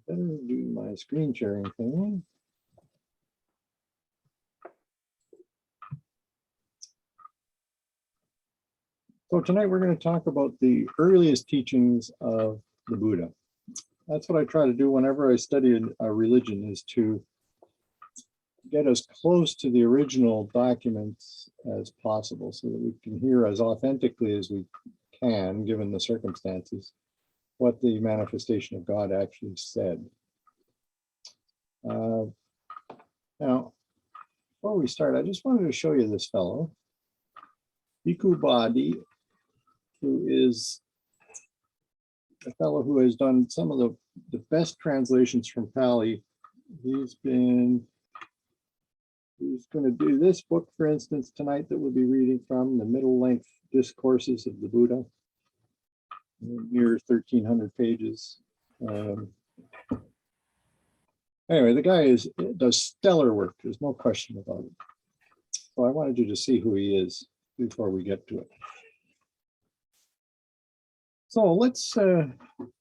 better do my screen sharing thing. So tonight we're going to talk about the earliest teachings of the Buddha. That's what I try to do whenever I study a religion, is to get as close to the original documents as possible so that we can hear as authentically as we can, given the circumstances, what the manifestation of God actually said. Now, before we start, I just wanted to show you this fellow, Bhikkhu Bodhi, who is a fellow who has done some of the best translations from Pali. He's going to do this book, for instance, tonight that we'll be reading from, the middle-length Discourses of the Buddha, near 1,300 pages. Anyway, the guy does stellar work. There's no question about it. So I wanted you to see who he is before we get to it. So let's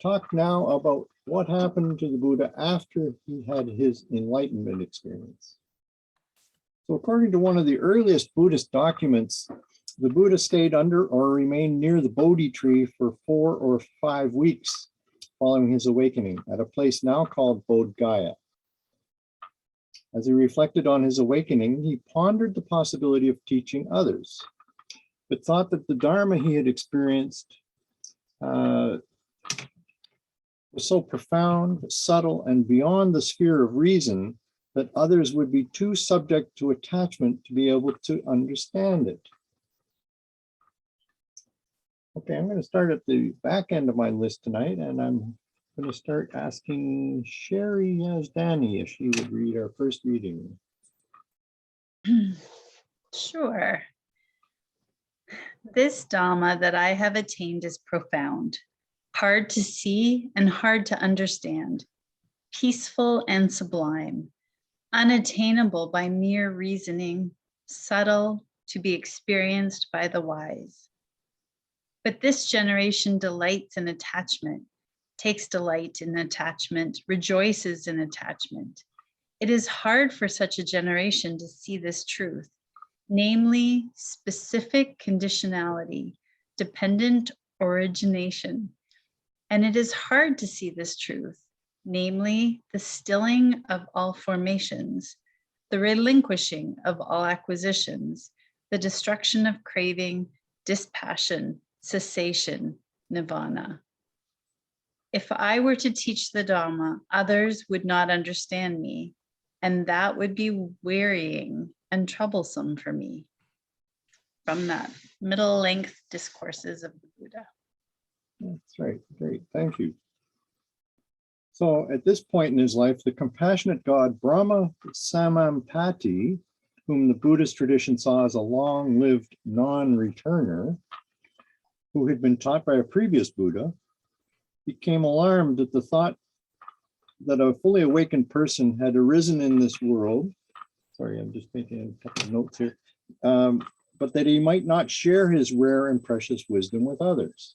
talk now about what happened to the Buddha after he had his enlightenment experience. So according to one of the earliest Buddhist documents, the Buddha stayed under or remained near the Bodhi tree for 4 or 5 weeks following his awakening at a place now called Bodh Gaya. As he reflected on his awakening, he pondered the possibility of teaching others, but thought that the Dharma he had experienced was so profound, subtle, and beyond the sphere of reason that others would be too subject to attachment to be able to understand it. Okay, I'm going to start at the back end of my list tonight, and I'm going to start asking Sherry Yazdani if she would read our first reading. Sure. This Dhamma that I have attained is profound, hard to see and hard to understand, peaceful and sublime, unattainable by mere reasoning, subtle to be experienced by the wise. But this generation delights in attachment, takes delight in attachment, rejoices in attachment. It is hard for such a generation to see this truth, namely specific conditionality, dependent origination. And it is hard to see this truth, namely the stilling of all formations, the relinquishing of all acquisitions, the destruction of craving, dispassion, cessation, nirvana. If I were to teach the Dhamma, others would not understand me, and that would be wearying and troublesome for me. From that middle-length Discourses of the Buddha. That's right, great, thank you. So at this point in his life, the compassionate God Brahma Samampati, whom the Buddhist tradition saw as a long-lived non-returner, who had been taught by a previous Buddha, became alarmed at the thought that a fully awakened person had arisen in this world. Sorry, I'm just making a couple of notes here. But that he might not share his rare and precious wisdom with others.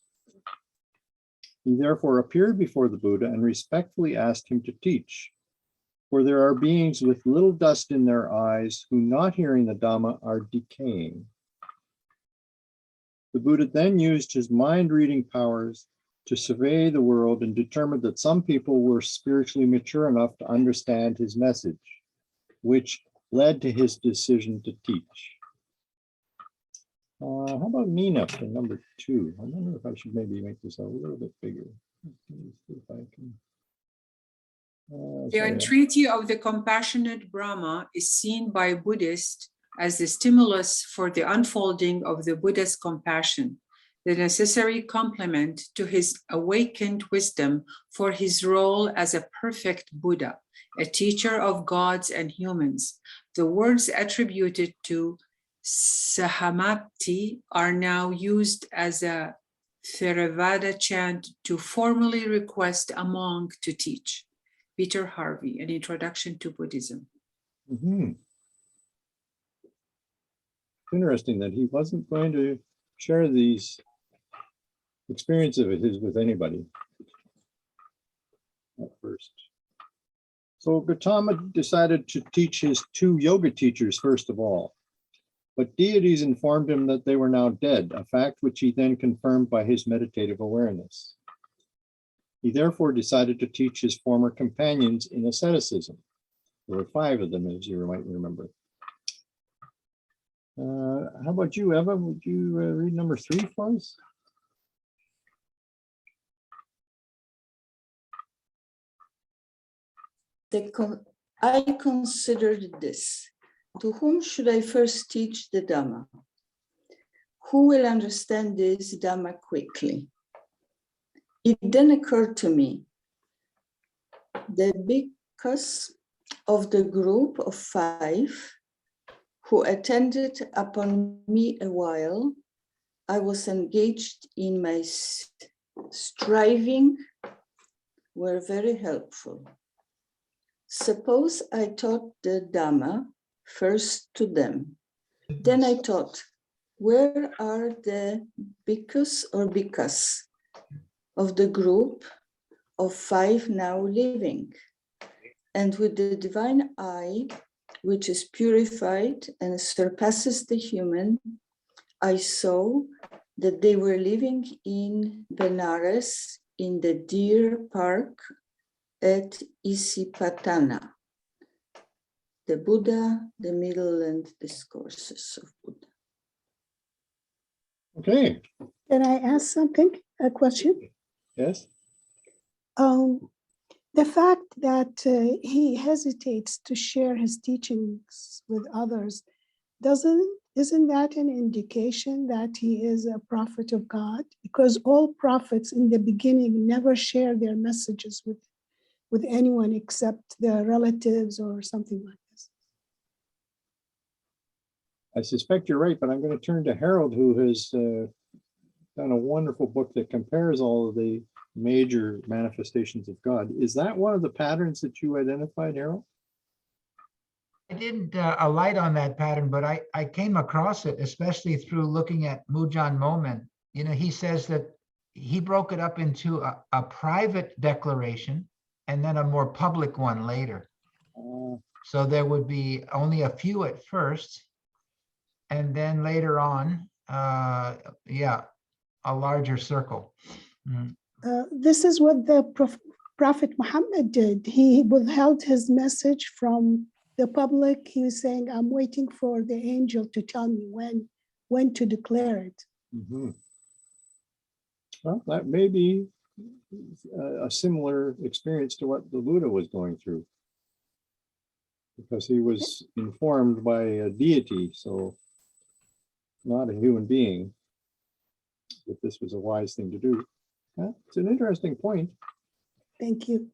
He therefore appeared before the Buddha and respectfully asked him to teach. For there are beings with little dust in their eyes who, not hearing the Dhamma, are decaying. The Buddha then used his mind-reading powers to survey the world and determined that some people were spiritually mature enough to understand his message, which led to his decision to teach. How about Nina for number 2? I wonder if I should maybe make this a little bit bigger. Let me see if I can. The entreaty of the compassionate Brahma is seen by Buddhists as the stimulus for the unfolding of the Buddha's compassion, the necessary complement to his awakened wisdom for his role as a perfect Buddha, a teacher of gods and humans. The words attributed to Sahamapti are now used as a Theravada chant to formally request a monk to teach. Peter Harvey, An Introduction to Buddhism. Mm-hmm. Interesting that he wasn't going to share these experiences of his with anybody at first. So Gautama decided to teach his 2 yoga teachers first of all, but deities informed him that they were now dead, a fact which he then confirmed by his meditative awareness. He therefore decided to teach his former companions in asceticism. There were 5 of them, as you might remember. How about you, Eva? Would you read number 3 for us? I considered this. To whom should I first teach the Dhamma? Who will understand this Dhamma quickly? It then occurred to me, the bhikkhus of the group of 5 who attended upon me a while I was engaged in my striving were very helpful. Suppose I taught the Dhamma first to them. Then I thought, where are the bhikkhus or bhikkhus of the group of 5 now living? And with the divine eye, which is purified and surpasses the human, I saw that they were living in Benares in the deer park at Isipatana. The Buddha, the Middle and Discourses of Buddha. Okay. Can I ask something, a question? Yes. The fact that he hesitates to share his teachings with others, isn't that an indication that he is a prophet of God? Because all prophets in the beginning never share their messages with anyone except their relatives or something like this. I suspect you're right, but I'm going to turn to Harold, who has done a wonderful book that compares all of the major manifestations of God. Is that one of the patterns that you identified, Harold? I didn't alight on that pattern, but I came across it, especially through looking at Mujan Momen. You know, he says that he broke it up into a private declaration and then a more public one later. So there would be only a few at first, and then later on, a larger circle. Mm. This is what the Prophet Muhammad did. He withheld his message from the public. He was saying, I'm waiting for the angel to tell me when to declare it. Mm-hmm. Well, that may be a similar experience to what the Buddha was going through, because he was informed by a deity, so not a human being, that this was a wise thing to do. It's an interesting point. Thank you.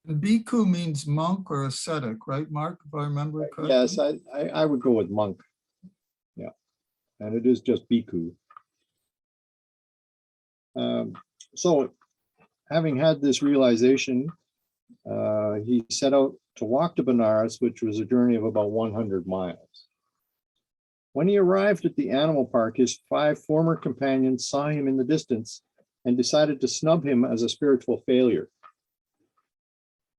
The bhikkhu means monk or ascetic, right, Mark, if I remember correctly? Yes, I would go with monk. Yeah, and it is just bhikkhu. So having had this realization, he set out to walk to Benares, which was a journey of about 100 miles. When he arrived at the animal park, his 5 former companions saw him in the distance and decided to snub him as a spiritual failure.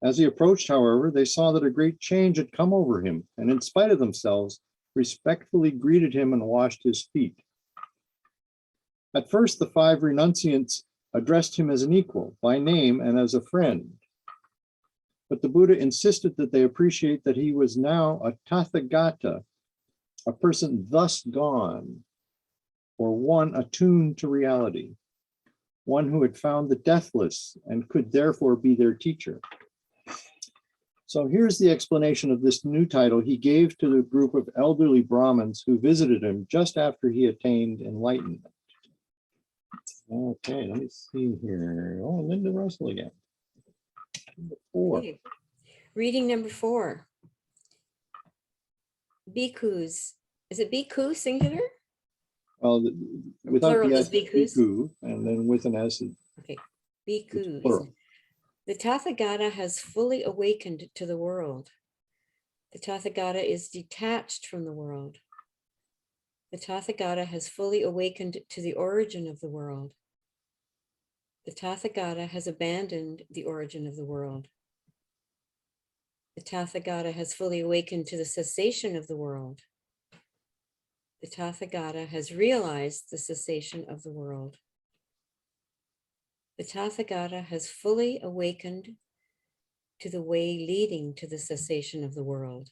As he approached, however, they saw that a great change had come over him, and in spite of themselves, respectfully greeted him and washed his feet. At first, the 5 renunciants addressed him as an equal, by name and as a friend. But the Buddha insisted that they appreciate that he was now a Tathagata, a person thus gone, or one attuned to reality, one who had found the deathless and could therefore be their teacher. So here's the explanation of this new title he gave to the group of elderly Brahmins who visited him just after he attained enlightenment. Okay, let me see here. Oh, Linda Russell again. Number 4. Okay. Reading number 4. Bhikkhus. Is it bhikkhu singular? Well, without Plural the is S, bhikkhus. bhikkhu, and then with an S. Okay. It's Bhikkhus. plural. The Tathagata has fully awakened to the world. The Tathagata is detached from the world. The Tathagata has fully awakened to the origin of the world. The Tathagata has abandoned the origin of the world. The Tathagata has fully awakened to the cessation of the world. The Tathagata has realized the cessation of the world. The Tathagata has fully awakened to the way leading to the cessation of the world.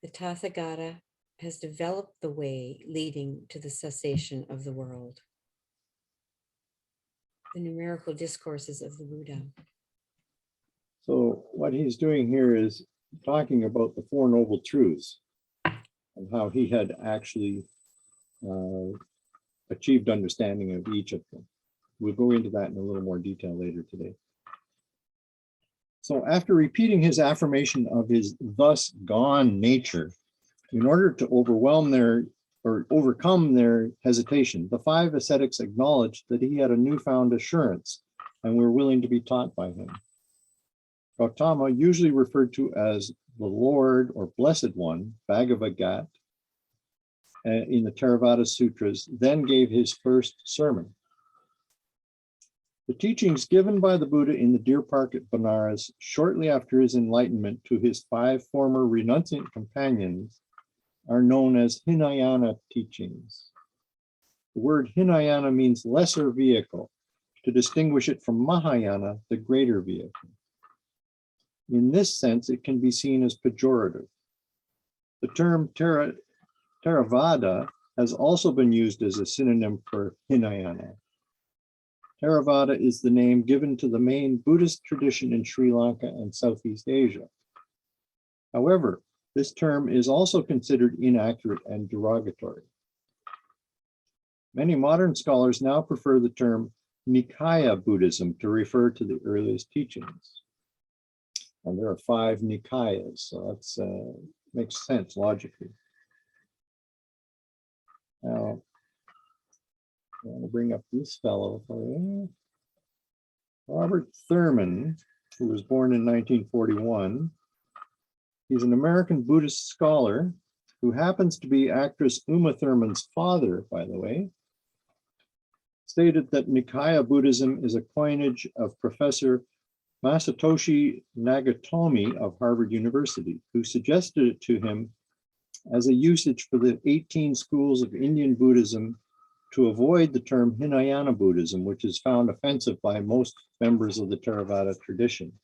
The Tathagata has developed the way leading to the cessation of the world. The numerical discourses of the Buddha. So what he's doing here is talking about the Four Noble Truths and how he had actually achieved understanding of each of them. We'll go into that in a little more detail later today. So after repeating his affirmation of his thus gone nature, in order to overcome their hesitation, the five ascetics acknowledged that he had a newfound assurance and were willing to be taught by him. Gautama, usually referred to as the Lord or Blessed One, Bhagavad Gita, in the Theravada Sutras, then gave his first sermon. The teachings given by the Buddha in the Deer Park at Benares shortly after his enlightenment to his five former renunciant companions are known as Hinayana Teachings. The word Hinayana means lesser vehicle, to distinguish it from Mahayana, the greater vehicle. In this sense, it can be seen as pejorative. The term Theravada has also been used as a synonym for Hinayana. Theravada is the name given to the main Buddhist tradition in Sri Lanka and Southeast Asia. However, this term is also considered inaccurate and derogatory. Many modern scholars now prefer the term Nikaya Buddhism to refer to the earliest teachings. And there are 5 Nikayas, so that makes sense logically. Now, I want to bring up this fellow for you. Robert Thurman, who was born in 1941. He's an American Buddhist scholar who happens to be actress Uma Thurman's father, by the way, stated that Nikaya Buddhism is a coinage of Professor Masatoshi Nagatomi of Harvard University, who suggested it to him as a usage for the 18 schools of Indian Buddhism to avoid the term Hinayana Buddhism, which is found offensive by most members of the Theravada tradition.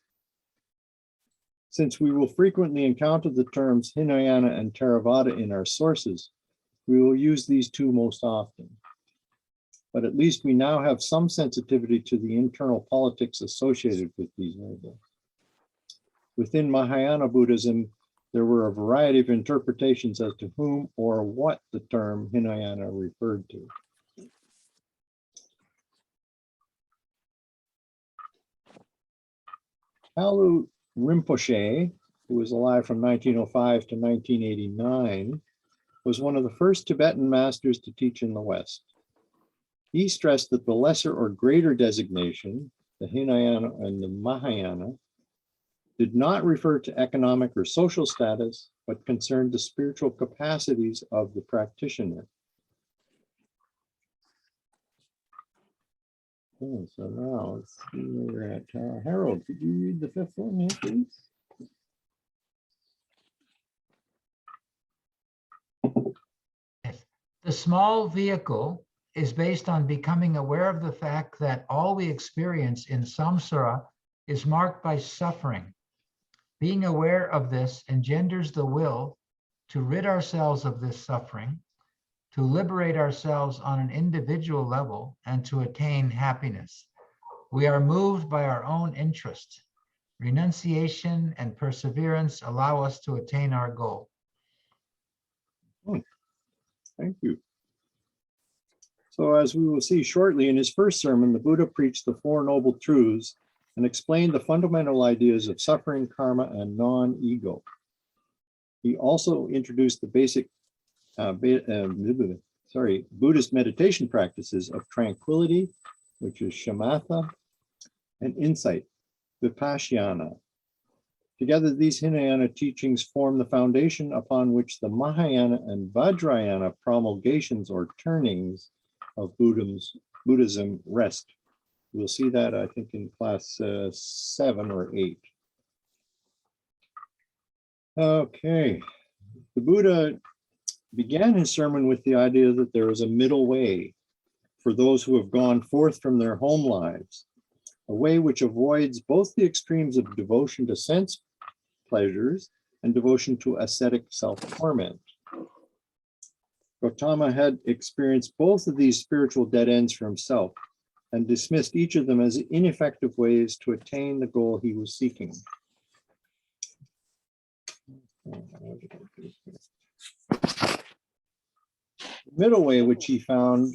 Since we will frequently encounter the terms Hinayana and Theravada in our sources, we will use these two most often. But at least we now have some sensitivity to the internal politics associated with these labels. Within Mahayana Buddhism, there were a variety of interpretations as to whom or what the term Hinayana referred to. Halu Rinpoche, who was alive from 1905 to 1989, was one of the first Tibetan masters to teach in the West. He stressed that the lesser or greater designation, the Hinayana and the Mahayana, did not refer to economic or social status, but concerned the spiritual capacities of the practitioner. Okay, so now let's see where we're at. Harold, could you read the 5th one here, please? The small vehicle is based on becoming aware of the fact that all we experience in samsara is marked by suffering. Being aware of this engenders the will to rid ourselves of this suffering, to liberate ourselves on an individual level, and to attain happiness. We are moved by our own interest. Renunciation and perseverance allow us to attain our goal. Thank you. So as we will see shortly, in his first sermon, the Buddha preached the Four Noble Truths and explained the fundamental ideas of suffering, karma, and non-ego. He also introduced the basic Buddhist meditation practices of tranquility, which is Shamatha, and insight, Vipassana. Together, these Hinayana teachings form the foundation upon which the Mahayana and Vajrayana promulgations or turnings of Buddhism rest. We'll see that, I think, in class 7 or 8. Okay, the Buddha began his sermon with the idea that there is a middle way for those who have gone forth from their home lives, a way which avoids both the extremes of devotion to sense pleasures and devotion to ascetic self-torment. Gautama had experienced both of these spiritual dead ends for himself and dismissed each of them as ineffective ways to attain the goal he was seeking. The middle way which he found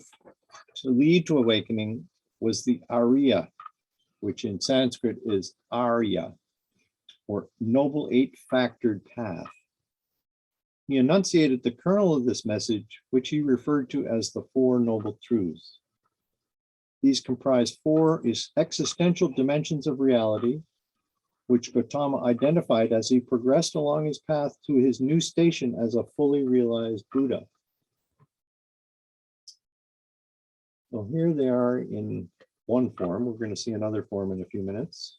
to lead to awakening was the Arya, which in Sanskrit is Arya, or Noble Eight-Factored Path. He enunciated the kernel of this message, which he referred to as the Four Noble Truths. These comprise four existential dimensions of reality, which Gautama identified as he progressed along his path to his new station as a fully realized Buddha. So here they are in one form. We're going to see another form in a few minutes.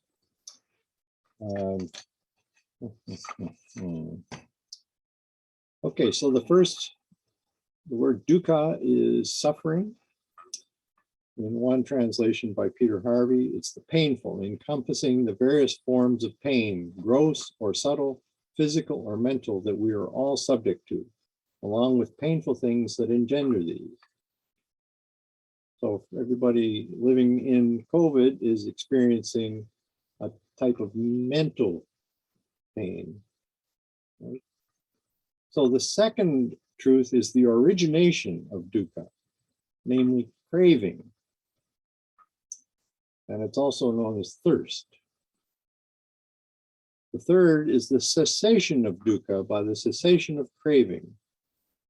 Okay, so the word dukkha is suffering. In one translation by Peter Harvey, it's the painful, encompassing the various forms of pain, gross or subtle, physical or mental, that we are all subject to, along with painful things that engender these. So everybody living in COVID is experiencing a type of mental pain. Right? So the second truth is the origination of dukkha, namely craving. And it's also known as thirst. The third is the cessation of dukkha by the cessation of craving,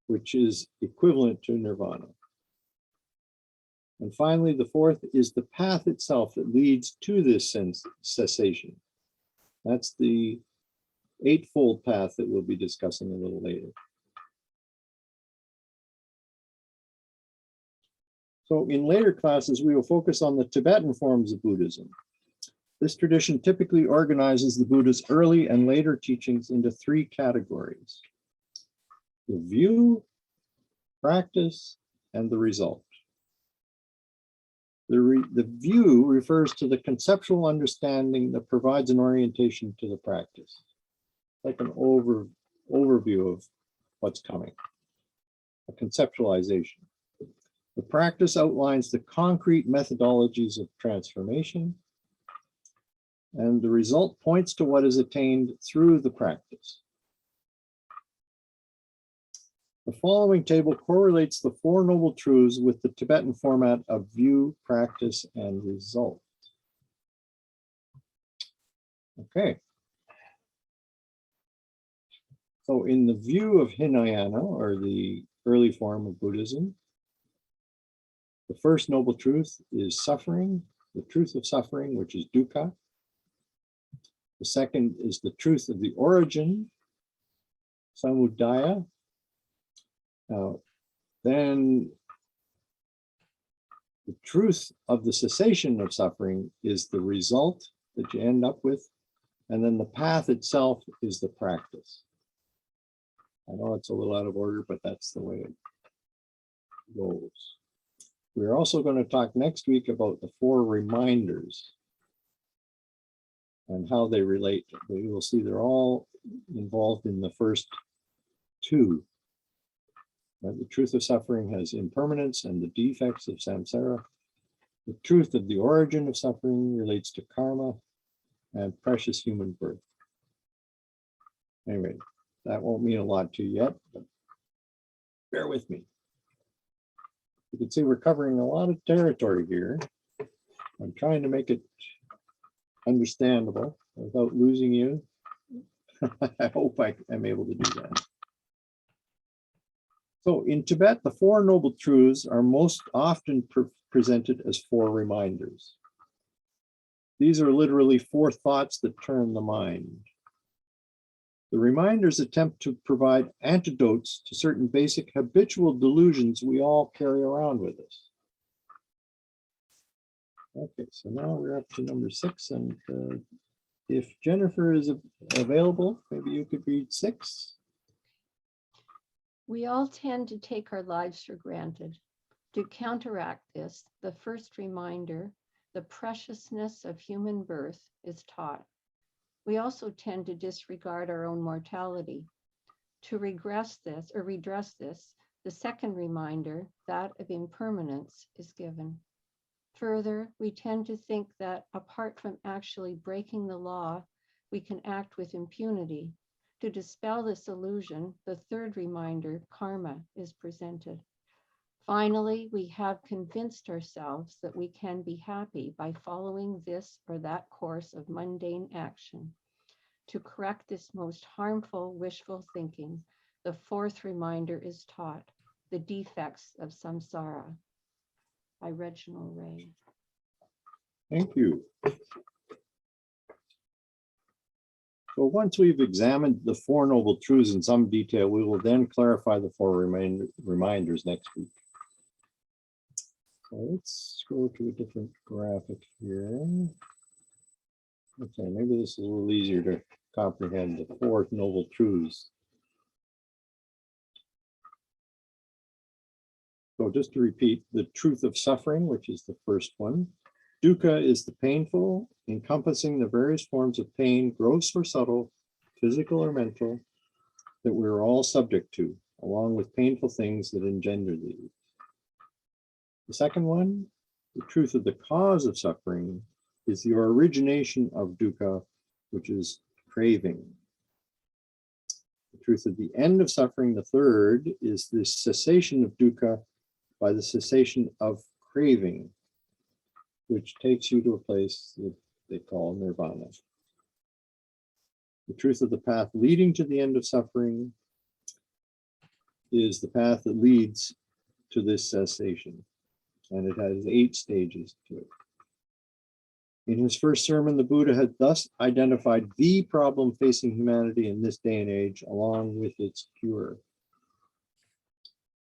which is equivalent to nirvana. And finally, the fourth is the path itself that leads to this cessation. That's the eightfold path that we'll be discussing a little later. So in later classes, we will focus on the Tibetan forms of Buddhism. This tradition typically organizes the Buddha's early and later teachings into three categories: the view, practice, and the result. The view refers to the conceptual understanding that provides an orientation to the practice, like an overview of what's coming, a conceptualization. The practice outlines the concrete methodologies of transformation, and the result points to what is attained through the practice. The following table correlates the Four Noble Truths with the Tibetan format of view, practice, and result. Okay. So in the view of Hinayana, or the early form of Buddhism, the first noble truth is suffering, the truth of suffering, which is dukkha. The second is the truth of the origin, samudaya. Then the truth of the cessation of suffering is the result that you end up with. And then the path itself is the practice. I know it's a little out of order, but that's the way it goes. We're also going to talk next week about the four reminders and how they relate. We will see they're all involved in the first two. The truth of suffering has impermanence and the defects of samsara. The truth of the origin of suffering relates to karma and precious human birth. Anyway, that won't mean a lot to you yet, but bear with me. You can see we're covering a lot of territory here. I'm trying to make it understandable without losing you. I hope I am able to do that. So in Tibet, the Four Noble Truths are most often presented as four reminders. These are literally four thoughts that turn the mind. The reminders attempt to provide antidotes to certain basic habitual delusions we all carry around with us. Okay, so now we're up to number 6, and if Jennifer is available, maybe you could read 6. We all tend to take our lives for granted. To counteract this, the first reminder, the preciousness of human birth, is taught. We also tend to disregard our own mortality. To redress this, the second reminder, that of impermanence, is given. Further, we tend to think that apart from actually breaking the law, we can act with impunity. To dispel this illusion, the third reminder, karma, is presented. Finally, we have convinced ourselves that we can be happy by following this or that course of mundane action. To correct this most harmful wishful thinking, the fourth reminder is taught, the defects of samsara, by Reginald Ray. Thank you. So once we've examined the Four Noble Truths in some detail, we will then clarify the 4 reminders next week. So let's go to a different graphic here. Okay, maybe this is a little easier to comprehend the 4 Noble Truths. So just to repeat, the truth of suffering, which is the first one. Dukkha is the painful, encompassing the various forms of pain, gross or subtle, physical or mental, that we're all subject to, along with painful things that engender these. The second one, the truth of the cause of suffering, is the origination of dukkha, which is craving. The truth of the end of suffering, the third, is the cessation of dukkha by the cessation of craving, which takes you to a place that they call nirvana. The truth of the path leading to the end of suffering is the path that leads to this cessation, and it has 8 stages to it. In his first sermon, the Buddha had thus identified the problem facing humanity in this day and age, along with its cure.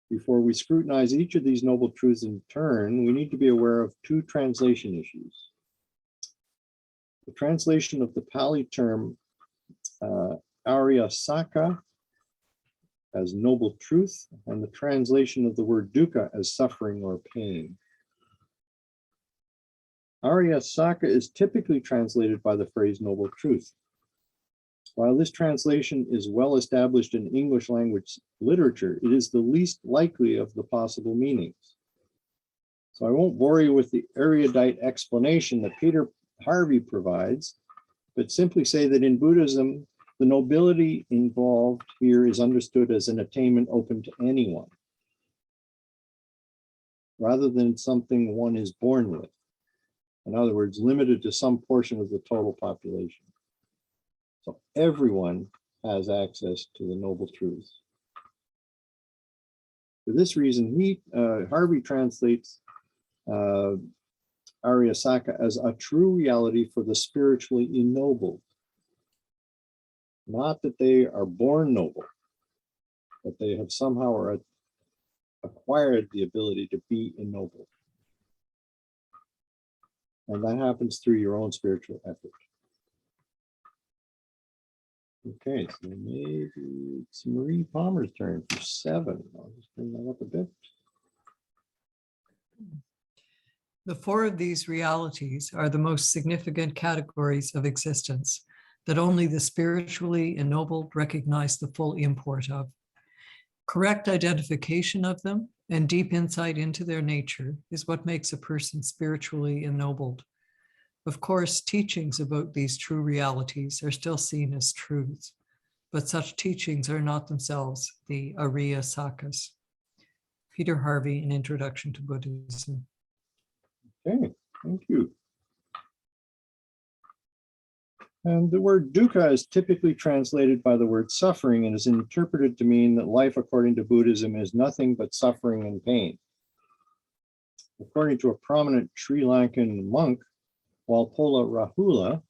Before we scrutinize each of these noble truths in turn, we need to be aware of 2 translation issues. The translation of the Pali term Arya Saka as noble truth, and the translation of the word dukkha as suffering or pain. Arya Saka is typically translated by the phrase noble truth. While this translation is well established in English language literature, it is the least likely of the possible meanings. So I won't bore you with the erudite explanation that Peter Harvey provides, but simply say that in Buddhism, the nobility involved here is understood as an attainment open to anyone, rather than something one is born with. In other words, limited to some portion of the total population. So everyone has access to the noble truths. For this reason, Harvey translates Arya Saka as a true reality for the spiritually ennobled. Not that they are born noble, but they have somehow acquired the ability to be ennobled. And that happens through your own spiritual effort. Okay, so maybe it's Marie Palmer's turn for 7. I'll just bring that up a bit. The 4 of these realities are the most significant categories of existence that only the spiritually ennobled recognize the full import of. Correct identification of them and deep insight into their nature is what makes a person spiritually ennobled. Of course, teachings about these true realities are still seen as truths, but such teachings are not themselves the Arya Sakas. Peter Harvey, An Introduction to Buddhism. Okay, thank you. And the word dukkha is typically translated by the word suffering and is interpreted to mean that life, according to Buddhism, is nothing but suffering and pain. According to a prominent Sri Lankan monk, Walpola Rahula,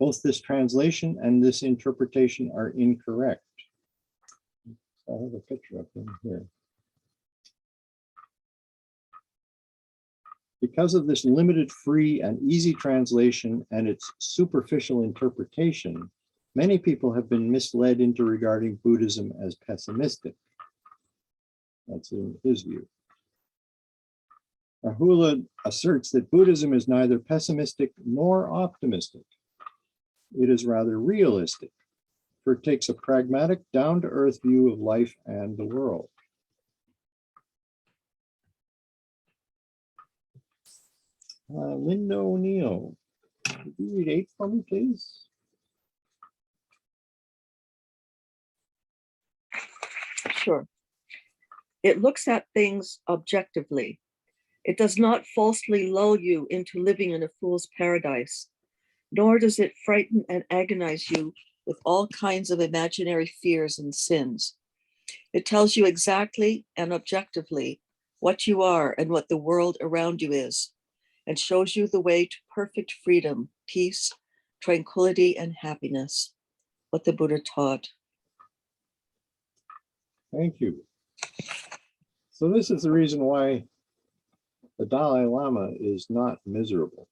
both this translation and this interpretation are incorrect. I have a picture of him here. Because of this limited, free, and easy translation and its superficial interpretation, many people have been misled into regarding Buddhism as pessimistic. That's in his view. Baha'u'llah asserts that Buddhism is neither pessimistic nor optimistic. It is rather realistic, for it takes a pragmatic, down-to-earth view of life and the world. Linda O'Neill, could you read 8 for me, please? Sure. It looks at things objectively. It does not falsely lull you into living in a fool's paradise, nor does it frighten and agonize you with all kinds of imaginary fears and sins. It tells you exactly and objectively what you are and what the world around you is, and shows you the way to perfect freedom, peace, tranquility, and happiness, what the Buddha taught. Thank you. So this is the reason why the Dalai Lama is not miserable.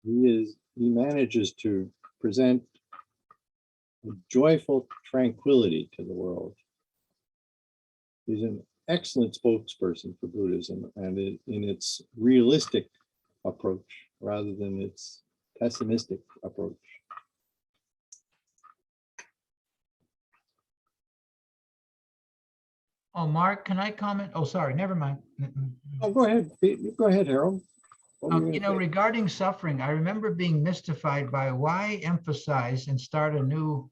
He manages to present a joyful tranquility to the world. He's an excellent spokesperson for Buddhism and in its realistic approach rather than its pessimistic approach. Oh, Mark, can I comment? Oh, sorry, never mind. Oh, go ahead. Go ahead, Harold. You know, regarding suffering, I remember being mystified by why emphasize and start a new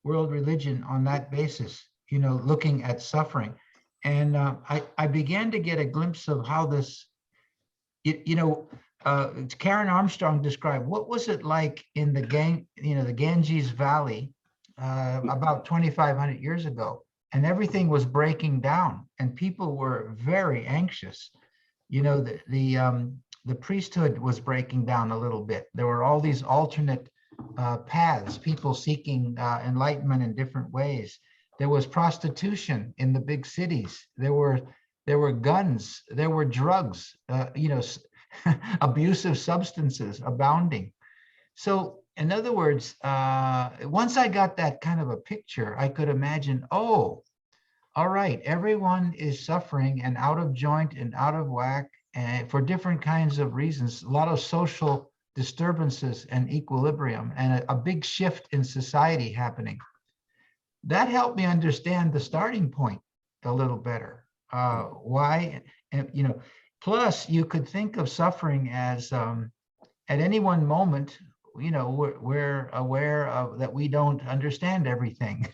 world religion on that basis, you know, looking at suffering. And I began to get a glimpse of how this, Karen Armstrong described, what was it like in the the Ganges Valley about 2,500 years ago? And everything was breaking down and people were very anxious. You know, the priesthood was breaking down a little bit. There were all these alternate paths, people seeking enlightenment in different ways. There was prostitution in the big cities. There were guns, there were drugs, abusive substances abounding. So in other words, once I got that kind of a picture, I could imagine, oh, all right, everyone is suffering and out of joint and out of whack and for different kinds of reasons, a lot of social disturbances and equilibrium and a big shift in society happening. That helped me understand the starting point a little better. Why, and plus you could think of suffering as at any one moment, we're aware of that we don't understand everything.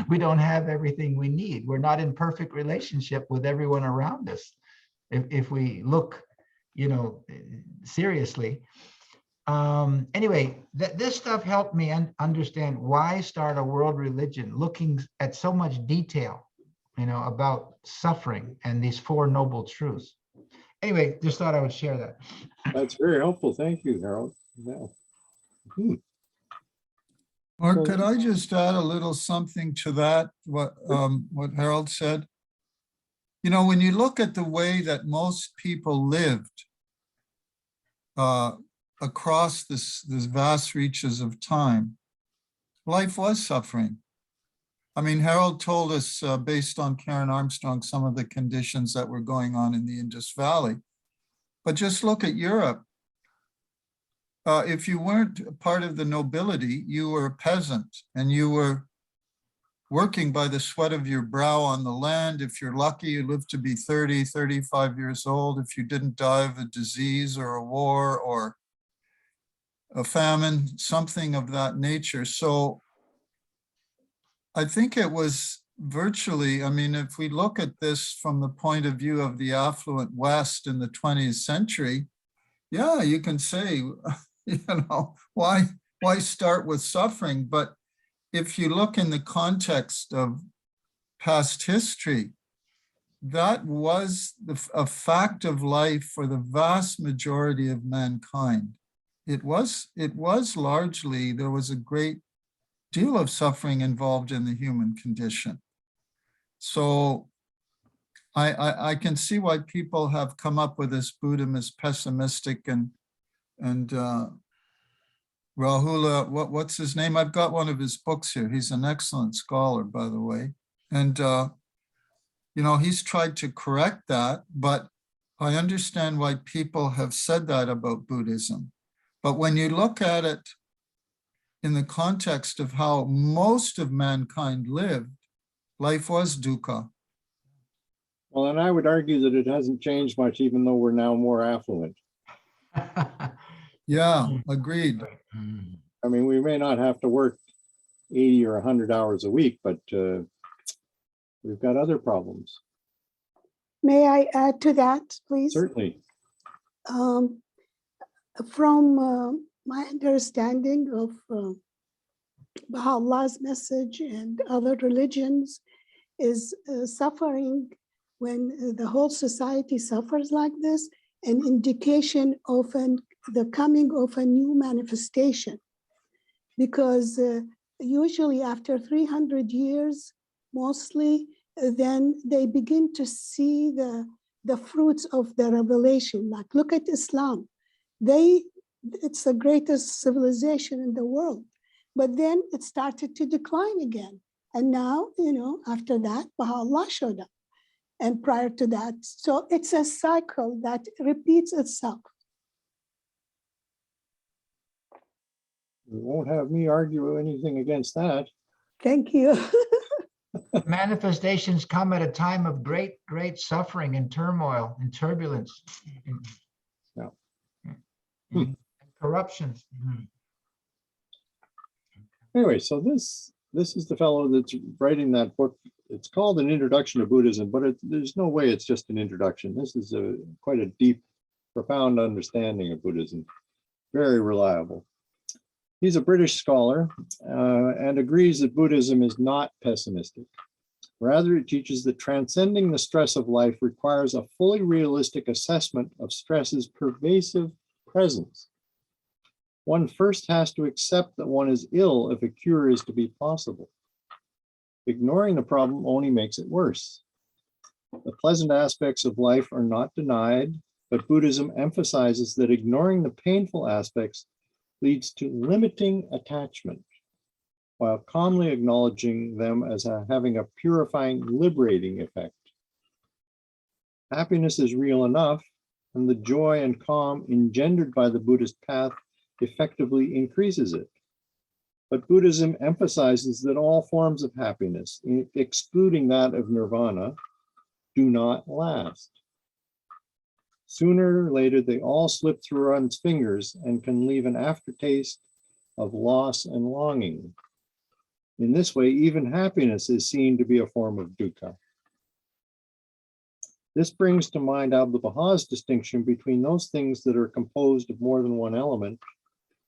We don't have everything we need. We're not in perfect relationship with everyone around us. If we look, seriously. Anyway, this stuff helped me understand why start a world religion, looking at so much detail, about suffering and these 4 noble truths. Anyway, just thought I would share that. That's very helpful. Thank you, Harold. Yeah. Mark, could I just add a little something to that, what Harold said? When you look at the way that most people lived across this vast reaches of time, life was suffering. I mean, Harold told us, based on Karen Armstrong, some of the conditions that were going on in the Indus Valley. But just look at Europe. If you weren't part of the nobility, you were a peasant and you were working by the sweat of your brow on the land. If you're lucky, you lived to be 30, 35 years old. If you didn't die of a disease or a war or a famine, something of that nature. So I think it was virtually, if we look at this from the point of view of the affluent West in the 20th century, yeah, you can say, why start with suffering? But if you look in the context of past history, that was a fact of life for the vast majority of mankind. It was largely, there was a great deal of suffering involved in the human condition. So I can see why people have come up with this Buddhism as pessimistic and Rahula, what's his name? I've got one of his books here. He's an excellent scholar, by the way. And, you know, he's tried to correct that, but I understand why people have said that about Buddhism. But when you look at it in the context of how most of mankind lived, life was dukkha. Well, and I would argue that it hasn't changed much, even though we're now more affluent. Yeah, agreed. I mean, we may not have to work 80 or 100 hours a week, but we've got other problems. May I add to that, please? Certainly. From my understanding of Baha'u'llah's message and other religions is suffering, when the whole society suffers like this, an indication of the coming of a new manifestation. Because usually after 300 years, mostly, then they begin to see the fruits of the revelation. Like, look at Islam. It's the greatest civilization in the world. But then it started to decline again. And now, you know, after that, Baha'u'llah showed up. And prior to that, so it's a cycle that repeats itself. You won't have me argue anything against that. Thank you. Manifestations come at a time of great suffering and turmoil and turbulence. Yeah. And corruption. Anyway, so this is the fellow that's writing that book. It's called An Introduction to Buddhism, but there's no way it's just an introduction. This is quite a deep, profound understanding of Buddhism. Very reliable. He's a British scholar and agrees that Buddhism is not pessimistic. Rather, it teaches that transcending the stress of life requires a fully realistic assessment of stress's pervasive presence. One first has to accept that one is ill if a cure is to be possible. Ignoring the problem only makes it worse. The pleasant aspects of life are not denied, but Buddhism emphasizes that ignoring the painful aspects leads to limiting attachment, while calmly acknowledging them as having a purifying, liberating effect. Happiness is real enough, and the joy and calm engendered by the Buddhist path effectively increases it. But Buddhism emphasizes that all forms of happiness, excluding that of nirvana, do not last. Sooner or later, they all slip through one's fingers and can leave an aftertaste of loss and longing. In this way, even happiness is seen to be a form of dukkha. This brings to mind Abdul-Baha's distinction between those things that are composed of more than one element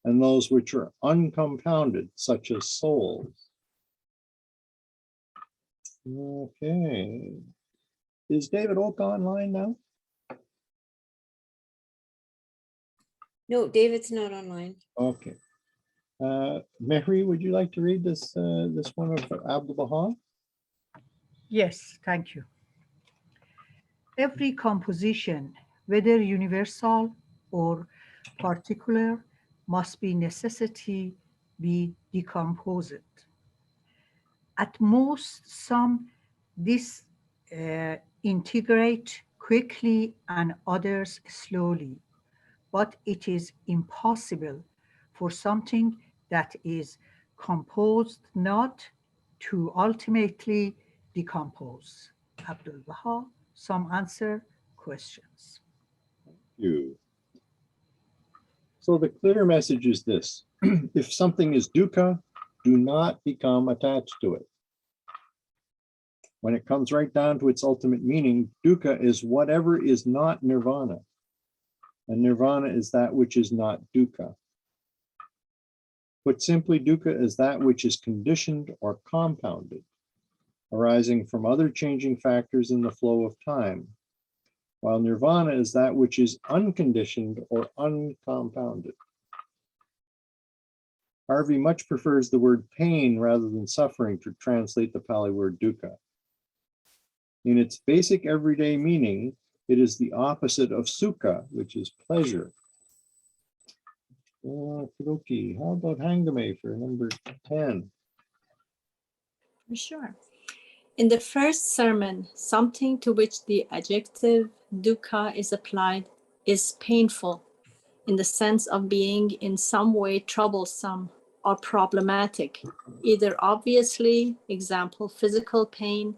and those which are uncompounded, such as souls. Okay. Is David Oak online now? No, David's not online. Okay. Mehri, would you like to read this one of Abdul-Baha? Yes, thank you. Every composition, whether universal or particular, must be necessity be decomposed. At most, some disintegrate quickly and others slowly, but it is impossible for something that is composed not to ultimately decompose. Abdul-Baha, some answer questions. You. So the clear message is this: if something is dukkha, do not become attached to it. When it comes right down to its ultimate meaning, dukkha is whatever is not nirvana, and nirvana is that which is not dukkha. Put simply, dukkha is that which is conditioned or compounded, arising from other changing factors in the flow of time, while nirvana is that which is unconditioned or uncompounded. Harvey much prefers the word pain rather than suffering to translate the Pali word dukkha. In its basic everyday meaning, it is the opposite of sukha, which is pleasure. Kuroki, how about Hangame for number 10? For sure. In the first sermon, something to which the adjective dukkha is applied is painful, in the sense of being in some way troublesome or problematic, either obviously, example, physical pain,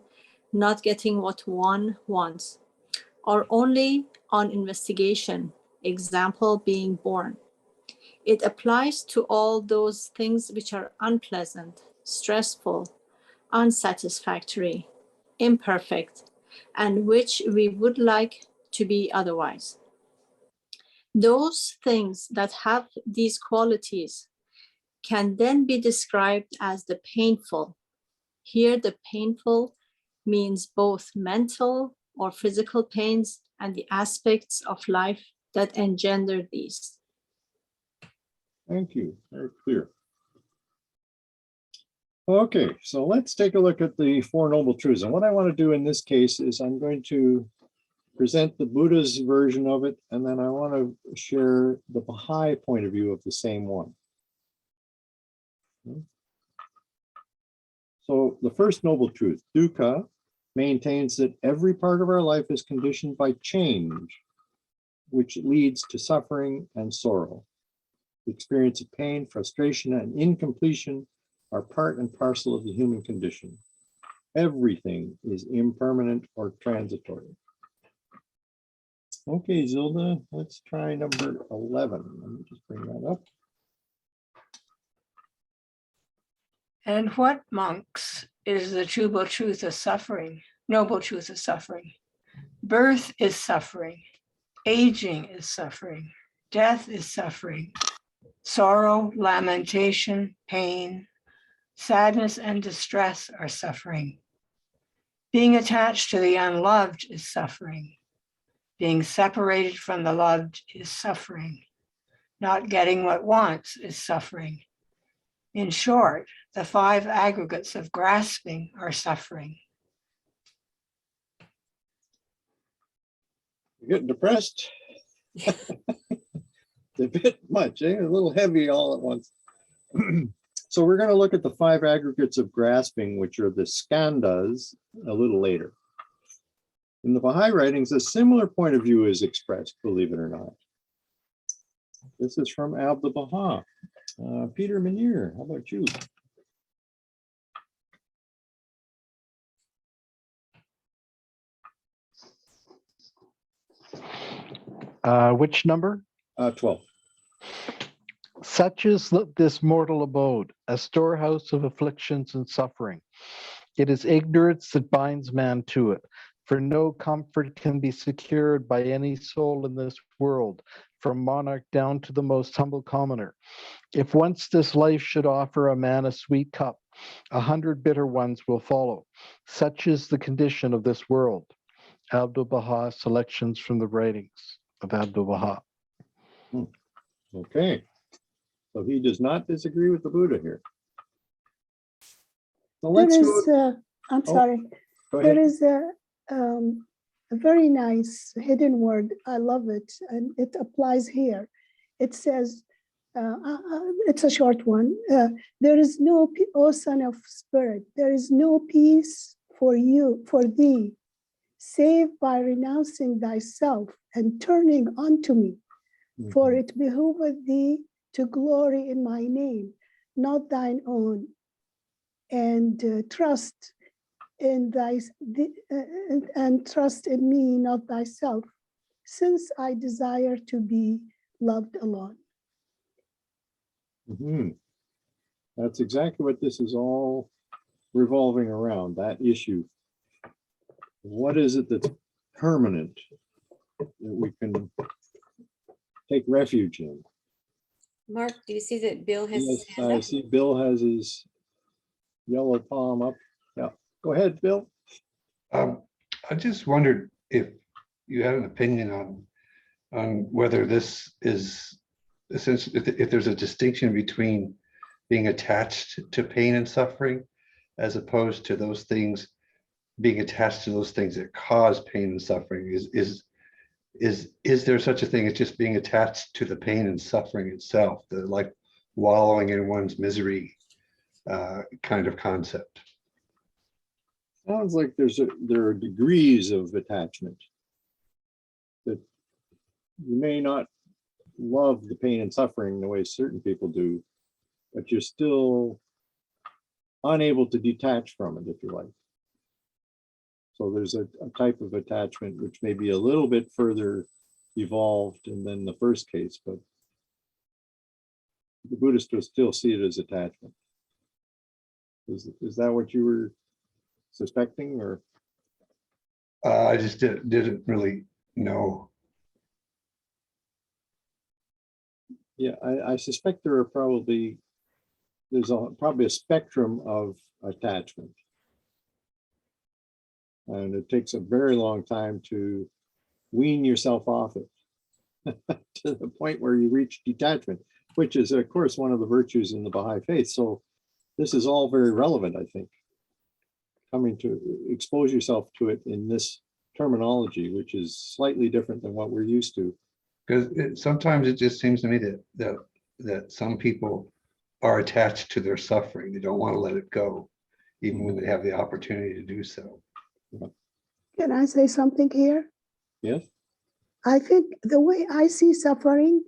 not getting what one wants, or only on investigation, example, being born. It applies to all those things which are unpleasant, stressful, unsatisfactory, imperfect, and which we would like to be otherwise. Those things that have these qualities can then be described as the painful. Here, the painful means both mental or physical pains and the aspects of life that engender these. Thank you. Very clear. Okay, so let's take a look at the Four Noble Truths. And what I want to do in this case is I'm going to present the Buddha's version of it, and then I want to share the Baha'i point of view of the same one. So the first noble truth, dukkha, maintains that every part of our life is conditioned by change, which leads to suffering and sorrow. The experience of pain, frustration, and incompletion are part and parcel of the human condition. Everything is impermanent or transitory. Okay, Zilda, let's try number 11. Let me just bring that up. And what, monks, is the noble truth of suffering? Noble truth of suffering. Birth is suffering. Aging is suffering. Death is suffering. Sorrow, lamentation, pain, sadness, and distress are suffering. Being attached to the unloved is suffering. Being separated from the loved is suffering. Not getting what wants is suffering. In short, the five aggregates of grasping are suffering. You're getting depressed? It's a bit much, eh? A little heavy all at once. So we're going to look at the five aggregates of grasping, which are the skandhas, a little later. In the Baha'i writings, a similar point of view is expressed, believe it or not. This is from Abdul. Peter Munir, how about you? Which number? 12. Such is this mortal abode, a storehouse of afflictions and suffering. It is ignorance that binds man to it, for no comfort can be secured by any soul in this world, from monarch down to the most humble commoner. If once this life should offer a man a sweet cup, 100 bitter ones will follow. Such is the condition of this world. Abdul Baha, selections from the writings of Abdul Baha. Okay, so he does not disagree with the Buddha here. So let's I'm sorry. There is a very nice hidden word. I love it, and it applies here. It says, it's a short one. There is no, O son of spirit, there is no peace for thee, save by renouncing thyself and turning unto me. Mm-hmm. For it behooveth thee to glory in my name, not thine own, and trust in and trust in me, not thyself, since I desire to be loved alone. Mm-hmm. That's exactly what this is all revolving around, that issue. What is it that's permanent that we can take refuge in? Mark, do you see that Bill has his hand I up? see Bill has his yellow palm up. Yeah, go ahead, Bill. I just wondered if you had an opinion on whether this is essentially, if there's a distinction between being attached to pain and suffering as opposed to those things being attached to those things that cause pain and suffering? Is there such a thing as just being attached to the pain and suffering itself, the like wallowing in one's misery kind of concept? Sounds like there are degrees of attachment. That you may not love the pain and suffering the way certain people do, but you're still unable to detach from it, if you like. So there's a type of attachment which may be a little bit further evolved than the first case, but the Buddhist will still see it as attachment. Is that what you were suspecting, or? I just didn't really know. Yeah, I suspect there's probably a spectrum of attachment. And it takes a very long time to wean yourself off it to the point where you reach detachment, which is, of course, one of the virtues in the Baha'i faith. So this is all very relevant, I think, coming to expose yourself to it in this terminology, which is slightly different than what we're used to. Because sometimes it just seems to me that some people are attached to their suffering. They don't want to let it go, even when they have the opportunity to do so. Can I say something here? Yes. I think the way I see suffering,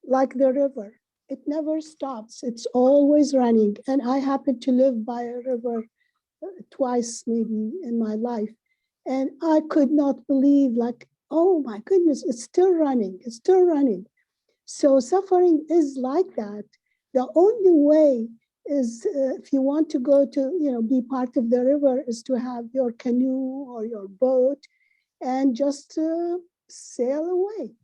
like the river, it never stops. It's always running. And I happen to live by a river twice maybe in my life. And I could not believe, like, oh my goodness, it's still running. It's still running. So suffering is like that. The only way is if you want to go to, be part of the river, is to have your canoe or your boat and just sail away.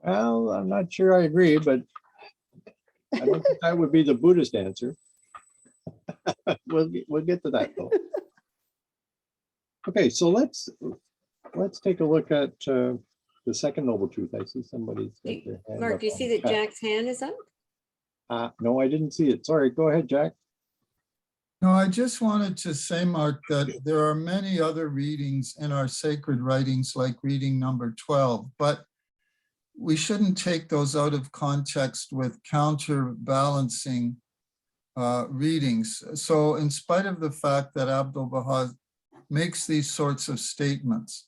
Well, I'm not sure I agree, but I don't think that would be the Buddhist answer. We'll get to that though. Okay, so let's take a look at the second noble truth. I see somebody's got their hand Mark, up do you on see the that chat. Jack's hand is up? No, I didn't see it. Sorry, go ahead, Jack. No, I just wanted to say, Mark, that there are many other readings in our sacred writings, like reading number 12, but we shouldn't take those out of context with counterbalancing readings. So in spite of the fact that Abdul Baha makes these sorts of statements,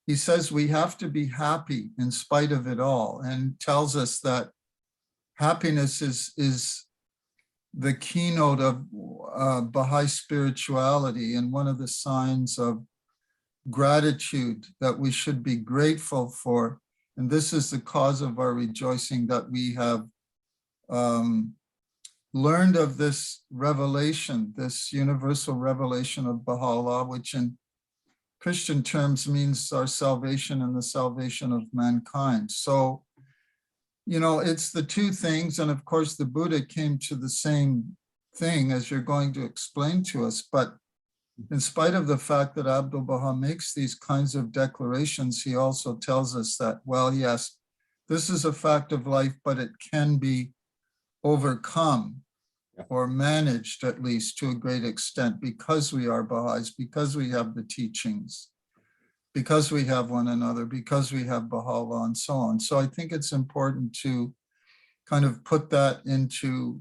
he says we have to be happy in spite of it all, and tells us that happiness is the keynote of Baha'i spirituality and one of the signs of gratitude that we should be grateful for. And this is the cause of our rejoicing, that we have learned of this revelation, this universal revelation of Baha'u'llah, which in Christian terms means our salvation and the salvation of mankind. So, it's the two things. And of course, the Buddha came to the same thing, as you're going to explain to us. But in spite of the fact that Abdul Baha makes these kinds of declarations, he also tells us that, well, yes, this is a fact of life, but it can be overcome or managed, at least to a great extent, because we are Baha'is, because we have the teachings, because we have one another, because we have Baha'u'llah, and so on. So I think it's important to kind of put that into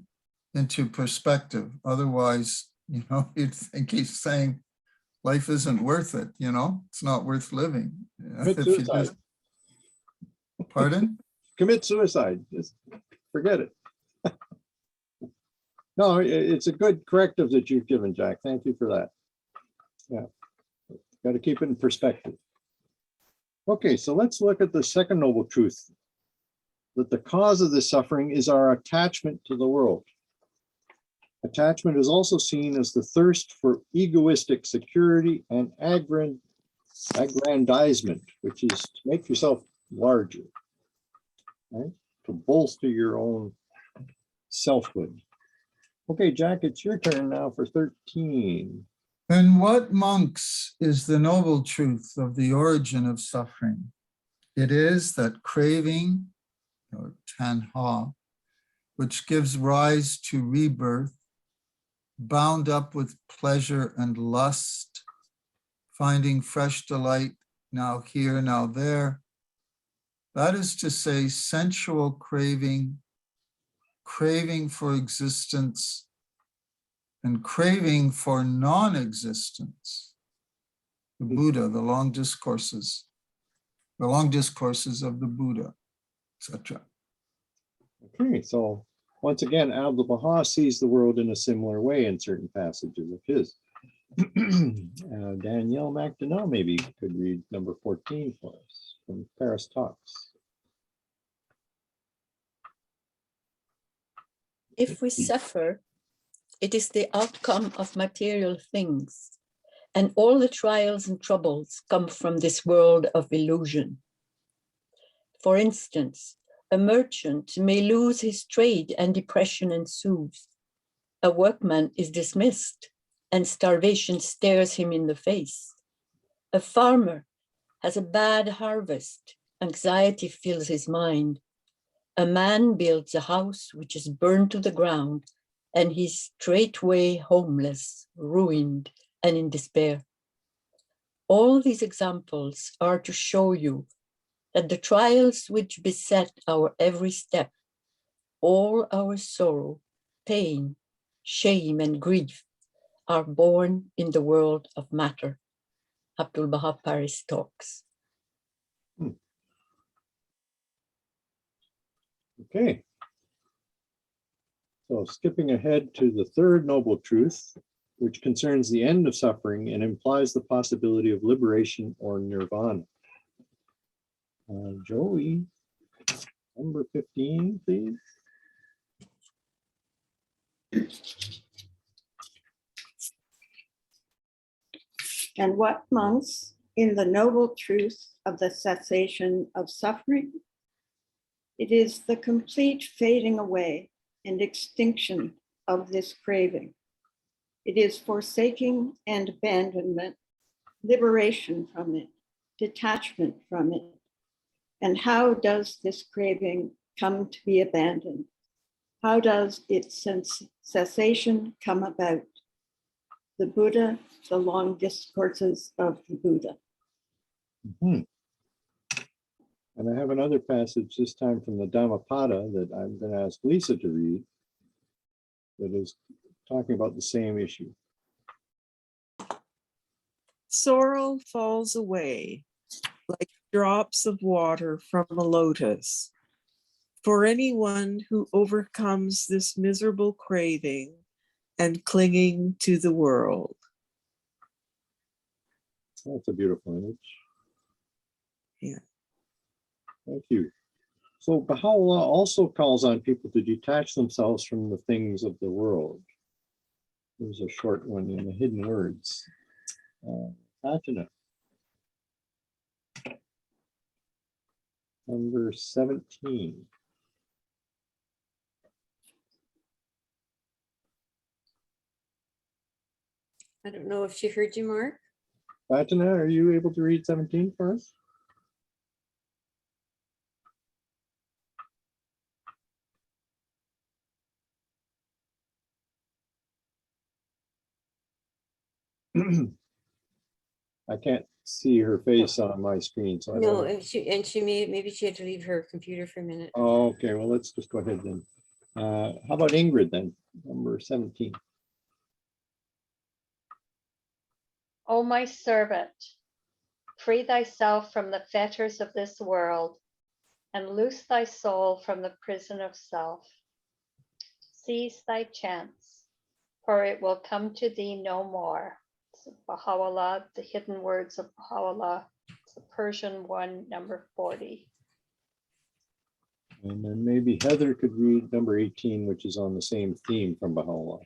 perspective. Otherwise, you'd think he's saying life isn't worth it, it's not worth living. Commit suicide. Pardon? Commit suicide. Just forget it. No, it's a good corrective that you've given, Jack. Thank you for that. Yeah, got to keep it in perspective. Okay, so let's look at the second noble truth, that the cause of this suffering is our attachment to the world. Attachment is also seen as the thirst for egoistic security and aggrandizement, which is to make yourself larger, right? To bolster your own selfhood. Okay, Jack, it's your turn now for 13. And what, monks, is the noble truth of the origin of suffering? It is that craving, or tanha, which gives rise to rebirth, bound up with pleasure and lust, finding fresh delight now here, now there. That is to say, sensual craving, craving for existence, and craving for non-existence. The Buddha, the long discourses of the Buddha, etc. Okay, so once again, Abdul Baha sees the world in a similar way in certain passages of his. Danielle McDonough maybe could read number 14 for us from Paris Talks. If we suffer, it is the outcome of material things, and all the trials and troubles come from this world of illusion. For instance, a merchant may lose his trade and depression ensues. A workman is dismissed and starvation stares him in the face. A farmer has a bad harvest, anxiety fills his mind. A man builds a house which is burned to the ground, and he's straightway homeless, ruined, and in despair. All these examples are to show you that the trials which beset our every step, all our sorrow, pain, shame, and grief, are born in the world of matter. Abdul Baha Paris Talks. Okay. So skipping ahead to the third noble truth, which concerns the end of suffering and implies the possibility of liberation or nirvana. Joey, number 15, please. And what, monks, in the noble truth of the cessation of suffering? It is the complete fading away and extinction of this craving. It is forsaking and abandonment, liberation from it, detachment from it. And how does this craving come to be abandoned? How does its cessation come about? The Buddha, the long discourses of the Buddha. Mm-hmm. And I have another passage, this time from the Dhammapada, that I'm going to ask Lisa to read, that is talking about the same issue. Sorrow falls away like drops of water from a lotus. For anyone who overcomes this miserable craving and clinging to the world. That's a beautiful image. Yeah. Thank you. So Baha'u'llah also calls on people to detach themselves from the things of the world. There's a short one in the hidden words. Fatina. Number 17. I don't know if she heard you, Mark. Fatina, are you able to read 17 for us? I can't see her face on my screen, so I No, don't know. and she maybe she had to leave her computer for a minute. Oh, okay, well, let's just go ahead then. How about Ingrid then, number 17? O my servant, free thyself from the fetters of this world and loose thy soul from the prison of self. Seize thy chance, for it will come to thee no more. So Baha'u'llah, the hidden words of Baha'u'llah, the Persian one, number 40. And then maybe Heather could read number 18, which is on the same theme from Baha'u'llah.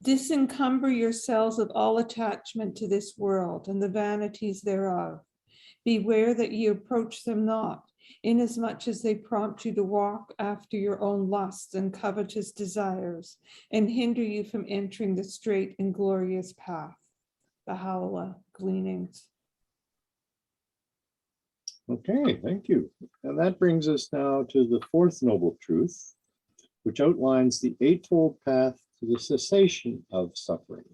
Disencumber yourselves of all attachment to this world and the vanities thereof. Beware that ye approach them not, inasmuch as they prompt you to walk after your own lusts and covetous desires, and hinder you from entering the straight and glorious path. Baha'u'llah, Gleanings. Okay, thank you. And that brings us now to the fourth noble truth, which outlines the Eightfold Path to the Cessation of Suffering.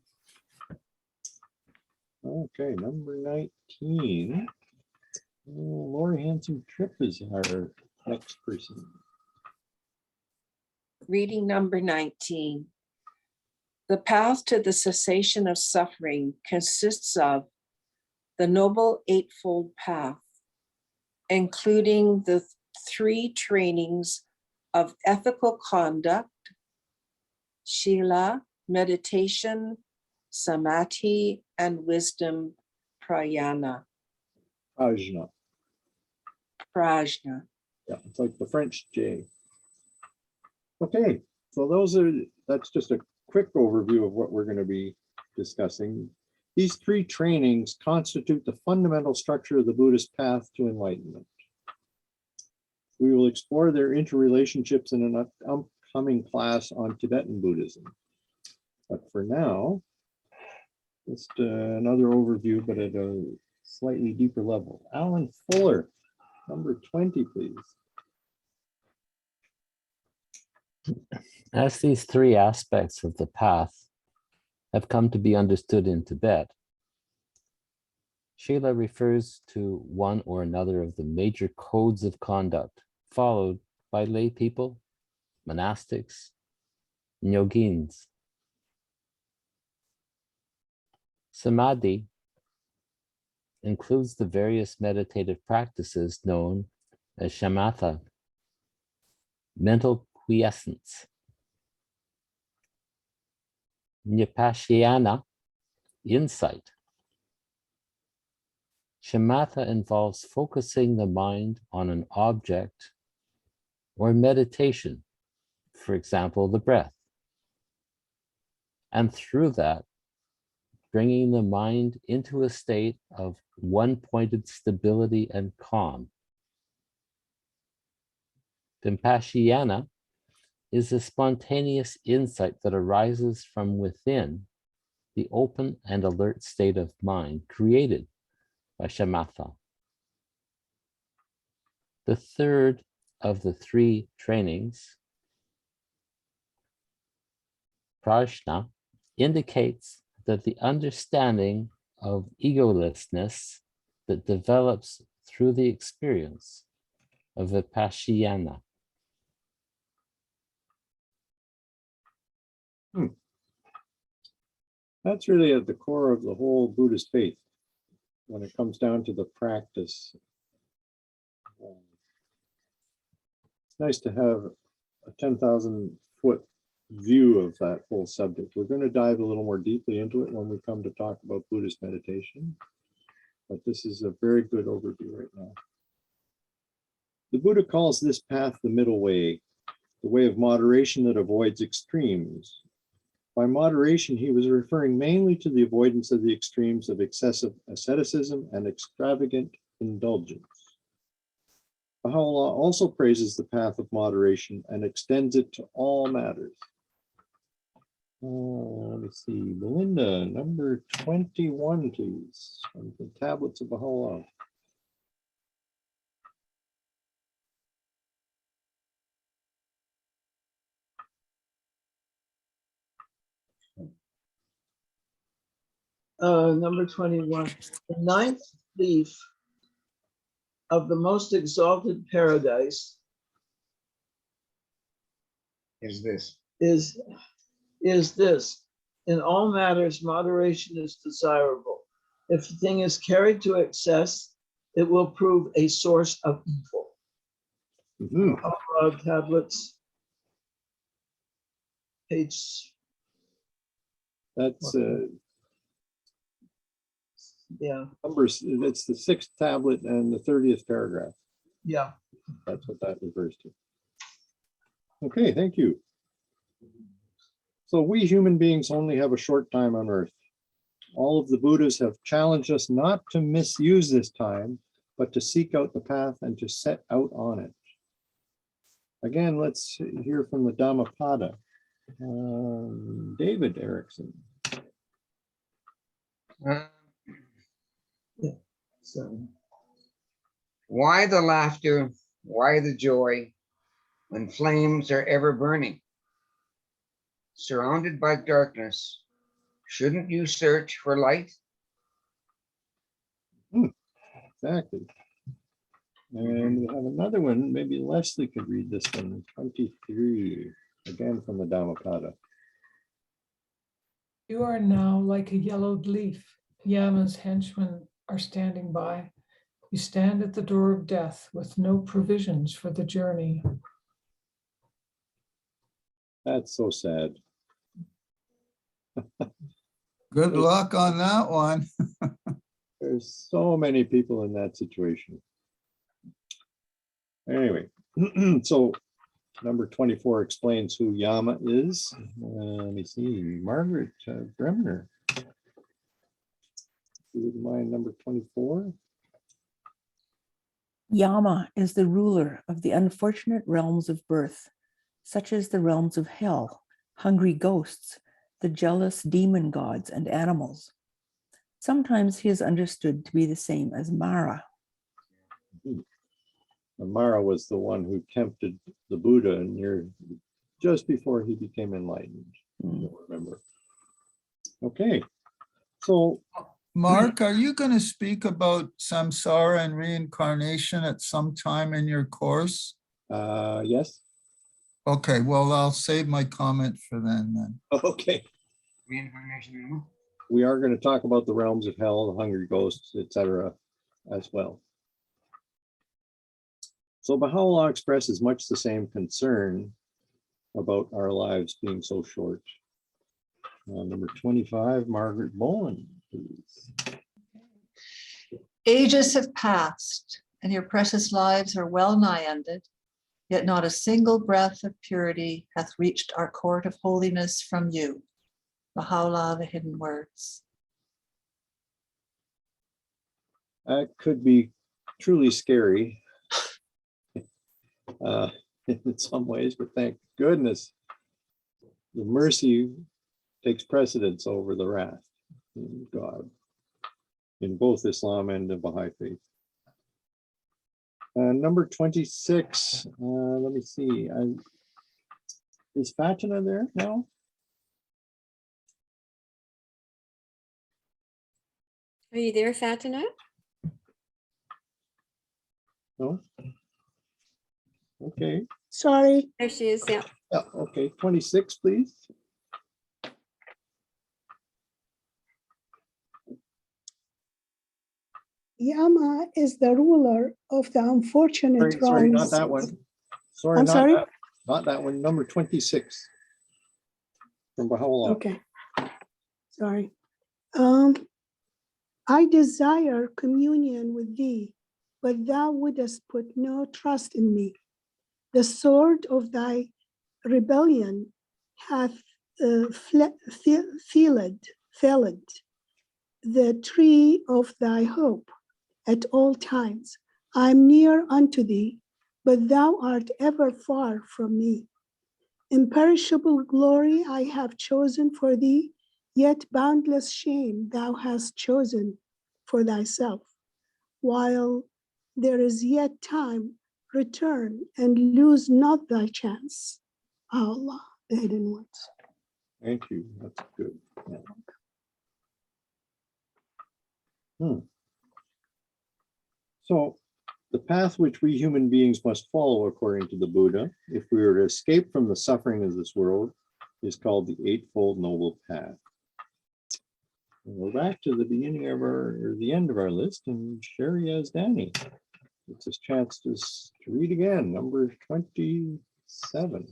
Okay, number 19. Lori Hanson-Tripp is our next person. Reading number 19. The path to the cessation of suffering consists of the Noble Eightfold Path, including the 3 trainings of ethical conduct, Shila, meditation, Samadhi, and wisdom, Prajna. Prajna. Prajna. Yeah, it's like the French J. Okay, so that's just a quick overview of what we're going to be discussing. These 3 trainings constitute the fundamental structure of the Buddhist path to enlightenment. We will explore their interrelationships in an upcoming class on Tibetan Buddhism. But for now, just another overview, but at a slightly deeper level. Alan Fuller, number 20, please. As these 3 aspects of the path have come to be understood in Tibet, Srila refers to one or another of the major codes of conduct followed by lay people, monastics, and yogins. Samadhi includes the various meditative practices known as Shamatha, mental quiescence, Vipassana, insight. Shamatha involves focusing the mind on an object or meditation, for example, the breath, and through that, bringing the mind into a state of one-pointed stability and calm. Vipassana is a spontaneous insight that arises from within the open and alert state of mind created by Shamatha. The third of the 3 trainings, Prajna, indicates that the understanding of egolessness that develops through the experience of Vipassana. That's really at the core of the whole Buddhist faith when it comes down to the practice. It's nice to have a 10,000-foot view of that whole subject. We're going to dive a little more deeply into it when we come to talk about Buddhist meditation, but this is a very good overview right now. The Buddha calls this path the middle way, the way of moderation that avoids extremes. By moderation, he was referring mainly to the avoidance of the extremes of excessive asceticism and extravagant indulgence. Baha'u'llah also praises the path of moderation and extends it to all matters. Let me see, Belinda, number 21, please, from the Tablets of Baha'u'llah. Number 21. The 9th leaf of the most exalted paradise is this. Is this. In all matters, moderation is desirable. If the thing is carried to excess, it will prove a source of evil. Tablets, page. That's yeah. Numbers, it's the 6th tablet and the 30th paragraph. Yeah. That's what that refers to. Okay, thank you. So we human beings only have a short time on earth. All of the Buddhas have challenged us not to misuse this time, but to seek out the path and to set out on it. Again, let's hear from the Dhammapada. David Erickson. So, why the laughter? Why the joy when flames are ever burning? surrounded by darkness, shouldn't you search for light? Exactly. And we have another one, maybe Leslie could read this one, 23, again from the Dhammapada. You are now like a yellowed leaf. Yama's henchmen are standing by. You stand at the door of death with no provisions for the journey. That's so sad. Good luck on that one. There's so many people in that situation. Anyway, so number 24 explains who Yama is. Let me see, Margaret Bremner. If you wouldn't mind number 24. Yama is the ruler of the unfortunate realms of birth, such as the realms of hell, hungry ghosts, the jealous demon gods and animals. Sometimes he is understood to be the same as Mara. Mara was the one who tempted the Buddha just before he became enlightened. You'll remember. Okay, so Mark, are you going to speak about samsara and reincarnation at some time in your course? Yes. Okay, well, I'll save my comment for then. Okay. Reincarnation. We are going to talk about the realms of hell, the hungry ghosts, etc. as well. So Baha'u'llah expresses much the same concern about our lives being so short. Number 25, Margaret Bowen, please. Ages have passed, and your precious lives are well nigh ended, yet not a single breath of purity hath reached our court of holiness from you. Baha'u'llah, the hidden words. That could be truly scary in some ways, but thank goodness the mercy takes precedence over the wrath in God, in both Islam and the Baha'i faith. Number 26, let me see. Is Fatima there now? Are you there, Fatima? No? Okay. Sorry. There she is, yeah. Yeah, okay, 26, please. Yama is the ruler of the unfortunate Sorry, not realms. that one. Sorry, I'm not sorry? that, not that one. Number 26 from Baha'u'llah. Okay. Sorry. I desire communion with thee, but thou wouldest put no trust in me. The sword of thy rebellion hath felled the tree of thy hope at all times. I am near unto thee, but thou art ever far from me. Imperishable glory I have chosen for thee, yet boundless shame thou hast chosen for thyself. While there is yet time, return and lose not thy chance. Allah, the hidden ones. Thank you. That's good. Yeah. So the path which we human beings must follow, according to the Buddha, if we are to escape from the suffering of this world, is called the Eightfold Noble Path. And we're back to the beginning of or the end of our list, and Sherry Yazdani. It's his chance to read again, number 27.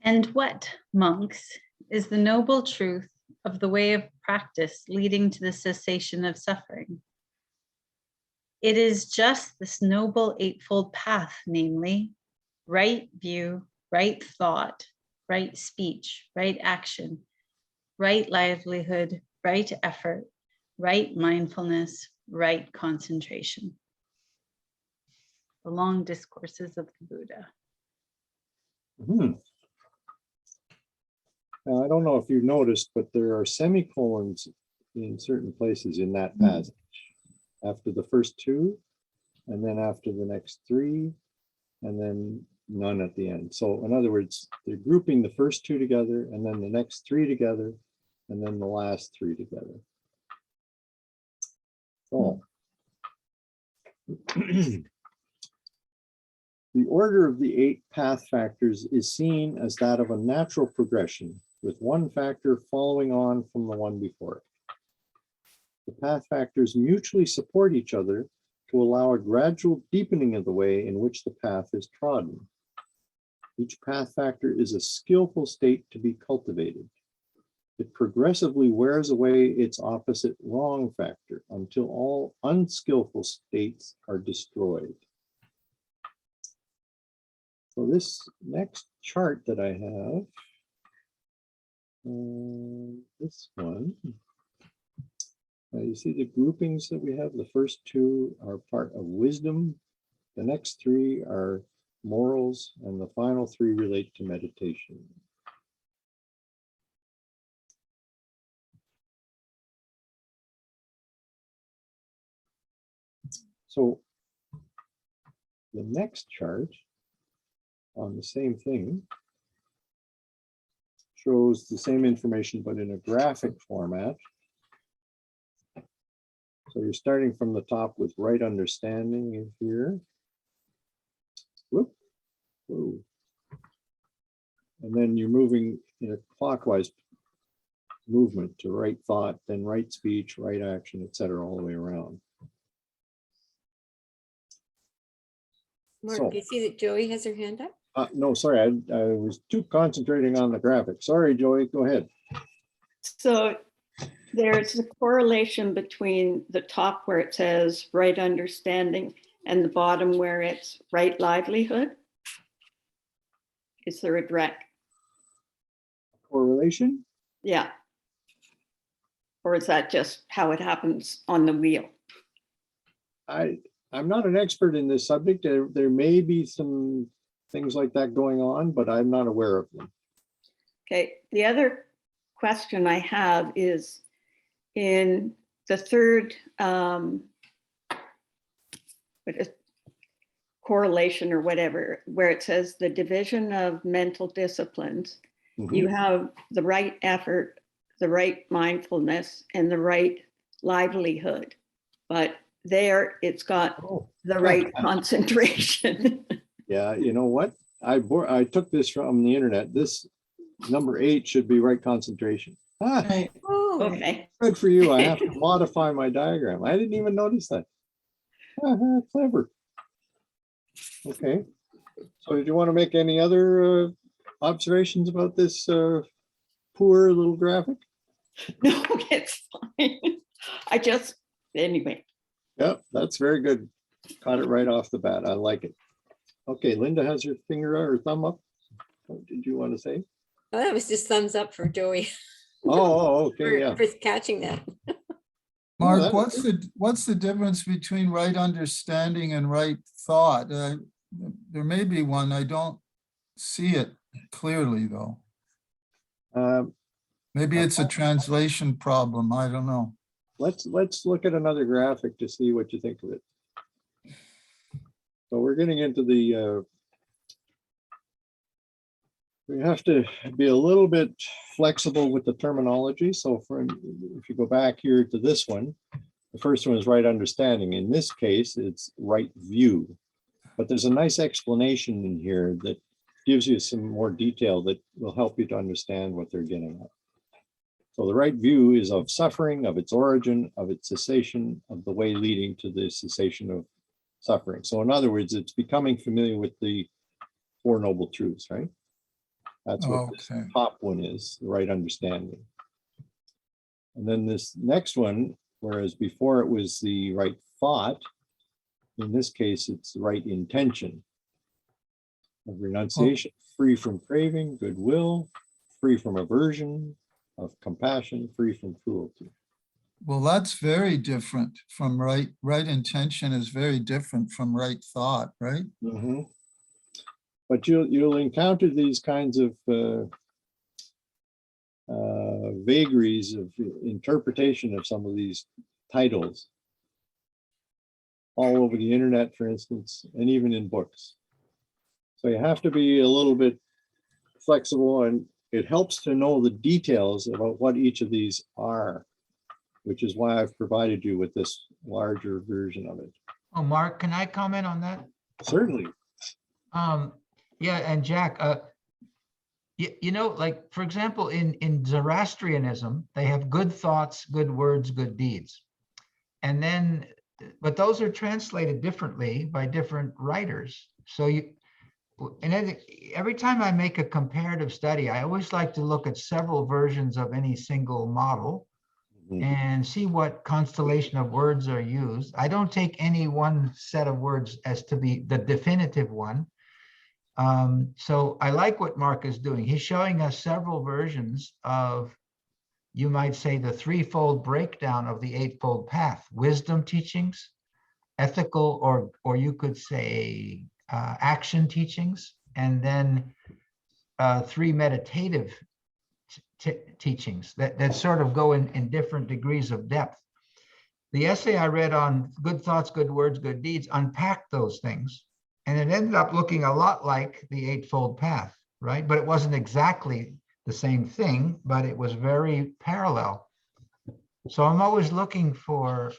And what, monks, is the noble truth of the way of practice leading to the cessation of suffering? It is just this noble eightfold path, namely, right view, right thought, right speech, right action, right livelihood, right effort, right mindfulness, right concentration. The long discourses of the Buddha. Now, I don't know if you've noticed, but there are semicolons in certain places in that passage. After the first two, and then after the next three, and then none at the end. So in other words, they're grouping the first two together and then the next three together and then the last three together. So the order of the 8 path factors is seen as that of a natural progression, with one factor following on from the one before it. The path factors mutually support each other to allow a gradual deepening of the way in which the path is trodden. Each path factor is a skillful state to be cultivated. It progressively wears away its opposite wrong factor until all unskillful states are destroyed. So this next chart that I have, this one, you see the groupings that we have. The first two are part of wisdom. The next three are morals, and the final three relate to meditation. So the next chart on the same thing shows the same information, but in a graphic format. So you're starting from the top with right understanding in here. Whoop. Whoa. And then you're moving in a clockwise movement to right thought, then right speech, right action, etc., all the way around. Mark, So- do you see that Joey has her hand up? No, sorry, I was too concentrating on the graphic. Sorry, Joey, go ahead. So there's a correlation between the top where it says right understanding and the bottom where it's right livelihood. Is there a direct Correlation? Yeah. Or is that just how it happens on the wheel? I'm not an expert in this subject. There may be some things like that going on, but I'm not aware of them. Okay, the other question I have is in the third correlation or whatever, where it says the division of mental disciplines, you have the right effort, the right mindfulness, and the right livelihood. But there it's got the right concentration. Yeah, you know what? I took this from the internet. This number 8 should be right concentration. Right. Okay. Good for you. I have to modify my diagram. I didn't even notice that. Clever. Okay. So did you want to make any other observations about this poor little graphic? No, it's fine. Anyway. Yep, that's very good. Caught it right off the bat. I like it. Okay, Linda has her finger or thumb up. What did you want to say? Oh, that was just thumbs up for Joey. Oh, okay, yeah. For catching that. Mark, what's the difference between right understanding and right thought? There may be one. I don't see it clearly, though. Maybe it's a translation problem. I don't know. Let's look at another graphic to see what you think of it. So we're getting into the we have to be a little bit flexible with the terminology. So if you go back here to this one, the first one is right understanding. In this case, it's right view. But there's a nice explanation in here that gives you some more detail that will help you to understand what they're getting at. So the right view is of suffering, of its origin, of its cessation, of the way leading to the cessation of suffering. So in other words, it's becoming familiar with the Four Noble Truths, right? That's what this top one is, the right understanding. And then this next one, whereas before it was the right thought, in this case, it's the right intention. Of renunciation, free from craving, goodwill, free from aversion, of compassion, free from cruelty. Well, that's very different from right intention is very different from right thought, right? Mm-hmm. But you'll encounter these kinds of vagaries of interpretation of some of these titles all over the internet, for instance, and even in books. So you have to be a little bit flexible, and it helps to know the details about what each of these are, which is why I've provided you with this larger version of it. Oh, Mark, can I comment on that? Certainly. Yeah, and Jack, you know, like, for example, in Zoroastrianism, they have good thoughts, good words, good deeds. And then, but those are translated differently by different writers. So and then every time I make a comparative study, I always like to look at several versions of any single model and see what constellation of words are used. I don't take any one set of words as to be the definitive one. So I like what Mark is doing. He's showing us several versions of, you might say, the threefold breakdown of the eightfold path: wisdom teachings, ethical, or you could say action teachings, and then three meditative teachings that sort of go in different degrees of depth. The essay I read on good thoughts, good words, good deeds unpacked those things, and it ended up looking a lot like the eightfold path, right? But it wasn't exactly the same thing, but it was very parallel. So I'm always looking for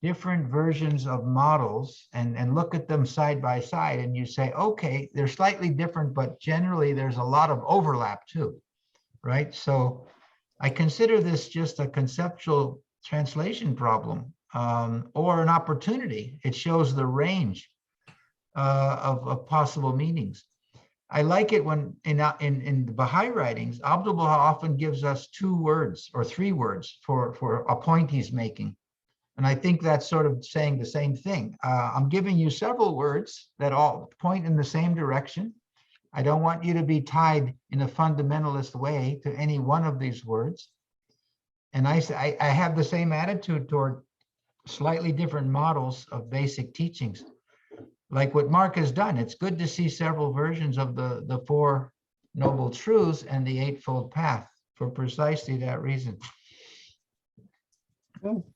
different versions of models and look at them side by side, and you say, okay, they're slightly different, but generally there's a lot of overlap too, right? So I consider this just a conceptual translation problem, or an opportunity. It shows the range of possible meanings. I like it when in the Baha'i writings, Abdul often gives us 2 words or 3 words for a point he's making. And I think that's sort of saying the same thing. I'm giving you several words that all point in the same direction. I don't want you to be tied in a fundamentalist way to any one of these words. And I have the same attitude toward slightly different models of basic teachings. Like what Mark has done, it's good to see several versions of the 4 Noble Truths and the Eightfold Path for precisely that reason. Oh,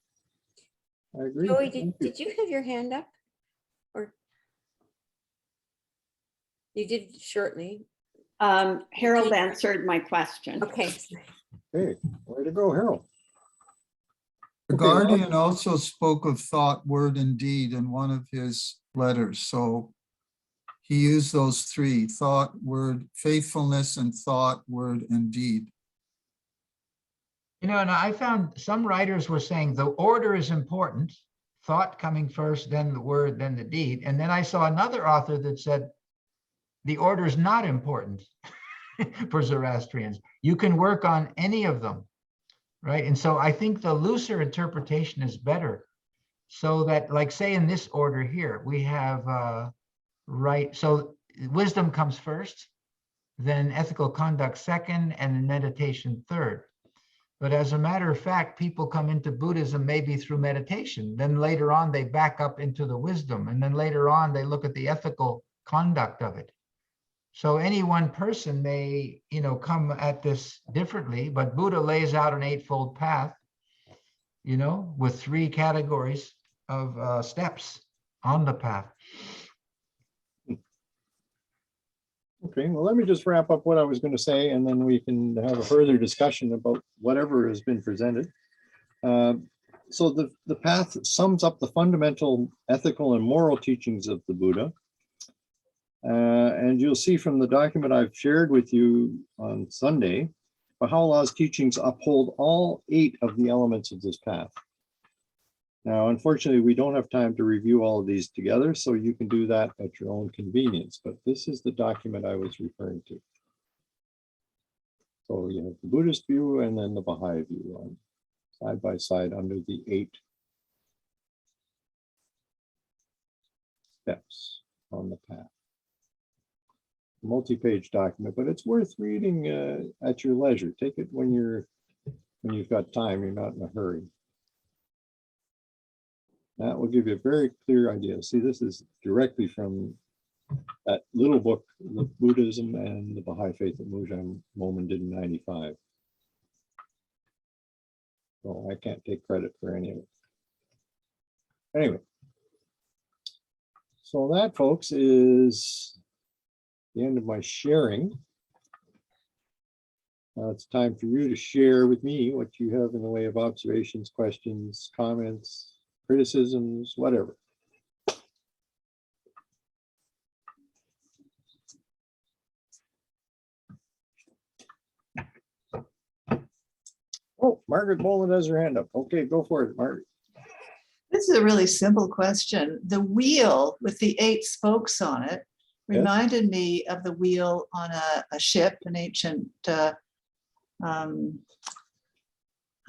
I agree. Joey, did you have your hand up? Or you did shortly. Harold answered my question. Okay. Hey, way to go, Harold. The Okay, Guardian also spoke of thought, word, and deed in one of his letters. So he used those 3: thought, word, faithfulness, and thought, word, and deed. You know, and I found some writers were saying the order is important, thought coming first, then the word, then the deed. And then I saw another author that said the order is not important for Zoroastrians. You can work on any of them, right? And so I think the looser interpretation is better. So that, like, say in this order here, we have, right, so wisdom comes first, then ethical conduct second, and meditation third. But as a matter of fact, people come into Buddhism maybe through meditation. Then later on, they back up into the wisdom. And then later on, they look at the ethical conduct of it. So any one person may, come at this differently, but Buddha lays out an eightfold path, with 3 categories of steps on the path. Okay, well, let me just wrap up what I was going to say, and then we can have a further discussion about whatever has been presented. So the path sums up the fundamental ethical and moral teachings of the Buddha. And you'll see from the document I've shared with you on Sunday, Baha'u'llah's teachings uphold all 8 of the elements of this path. Now, unfortunately, we don't have time to review all of these together, so you can do that at your own convenience, but this is the document I was referring to. So you have the Buddhist view and then the Baha'i view on side by side under the 8 steps on the path. Multi-page document, but it's worth reading at your leisure. Take it when you've got time, you're not in a hurry. That will give you a very clear idea. See, this is directly from that little book, The Buddhism and the Baha'i Faith that Mujahid Momin did in '95. So I can't take credit for any of it. Anyway, So that, folks, is the end of my sharing. It's time for you to share with me what you have in the way of observations, questions, comments, criticisms, whatever. Oh, Margaret Boland has her hand up. Okay, go for it, Margaret. This is a really simple question. The wheel with the 8 spokes on it reminded me of the wheel on a ship, an ancient, I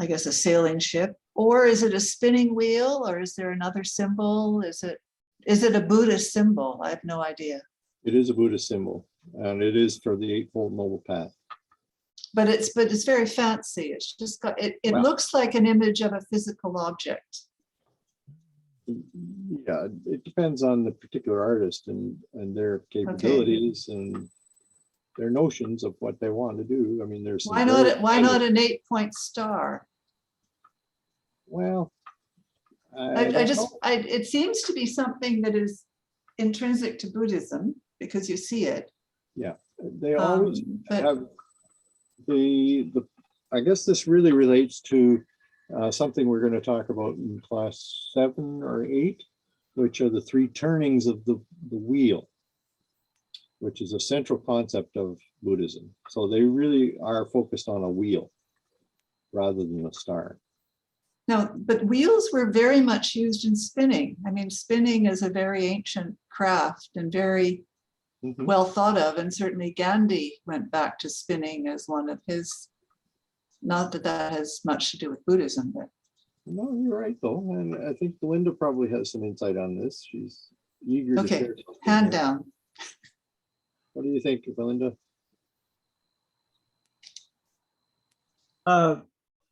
guess, a sailing ship. Or is it a spinning wheel, or is there another symbol? Is it a Buddhist symbol? I have no idea. It is a Buddhist symbol, and it is for the Eightfold Noble Path. But it's very fancy. It's just got it. It Well, looks like an image of a physical object. yeah, it depends on the particular artist and their capabilities and their notions of what they want to do. I mean, there's some Why not? Why not an 8-point star? Well, it seems to be something that is intrinsic to Buddhism because you see it. Yeah, they always but have I guess this really relates to something we're going to talk about in class 7 or 8, which are the 3 turnings of the wheel, which is a central concept of Buddhism. So they really are focused on a wheel rather than a star. No, but wheels were very much used in spinning. I mean, spinning is a very ancient craft and very well thought of. And certainly Gandhi went back to spinning as one of his, not that that has much to do with Buddhism, but. No, you're right, though. And I think Belinda probably has some insight on this. She's eager to share. Okay, hand down. What do you think, Belinda?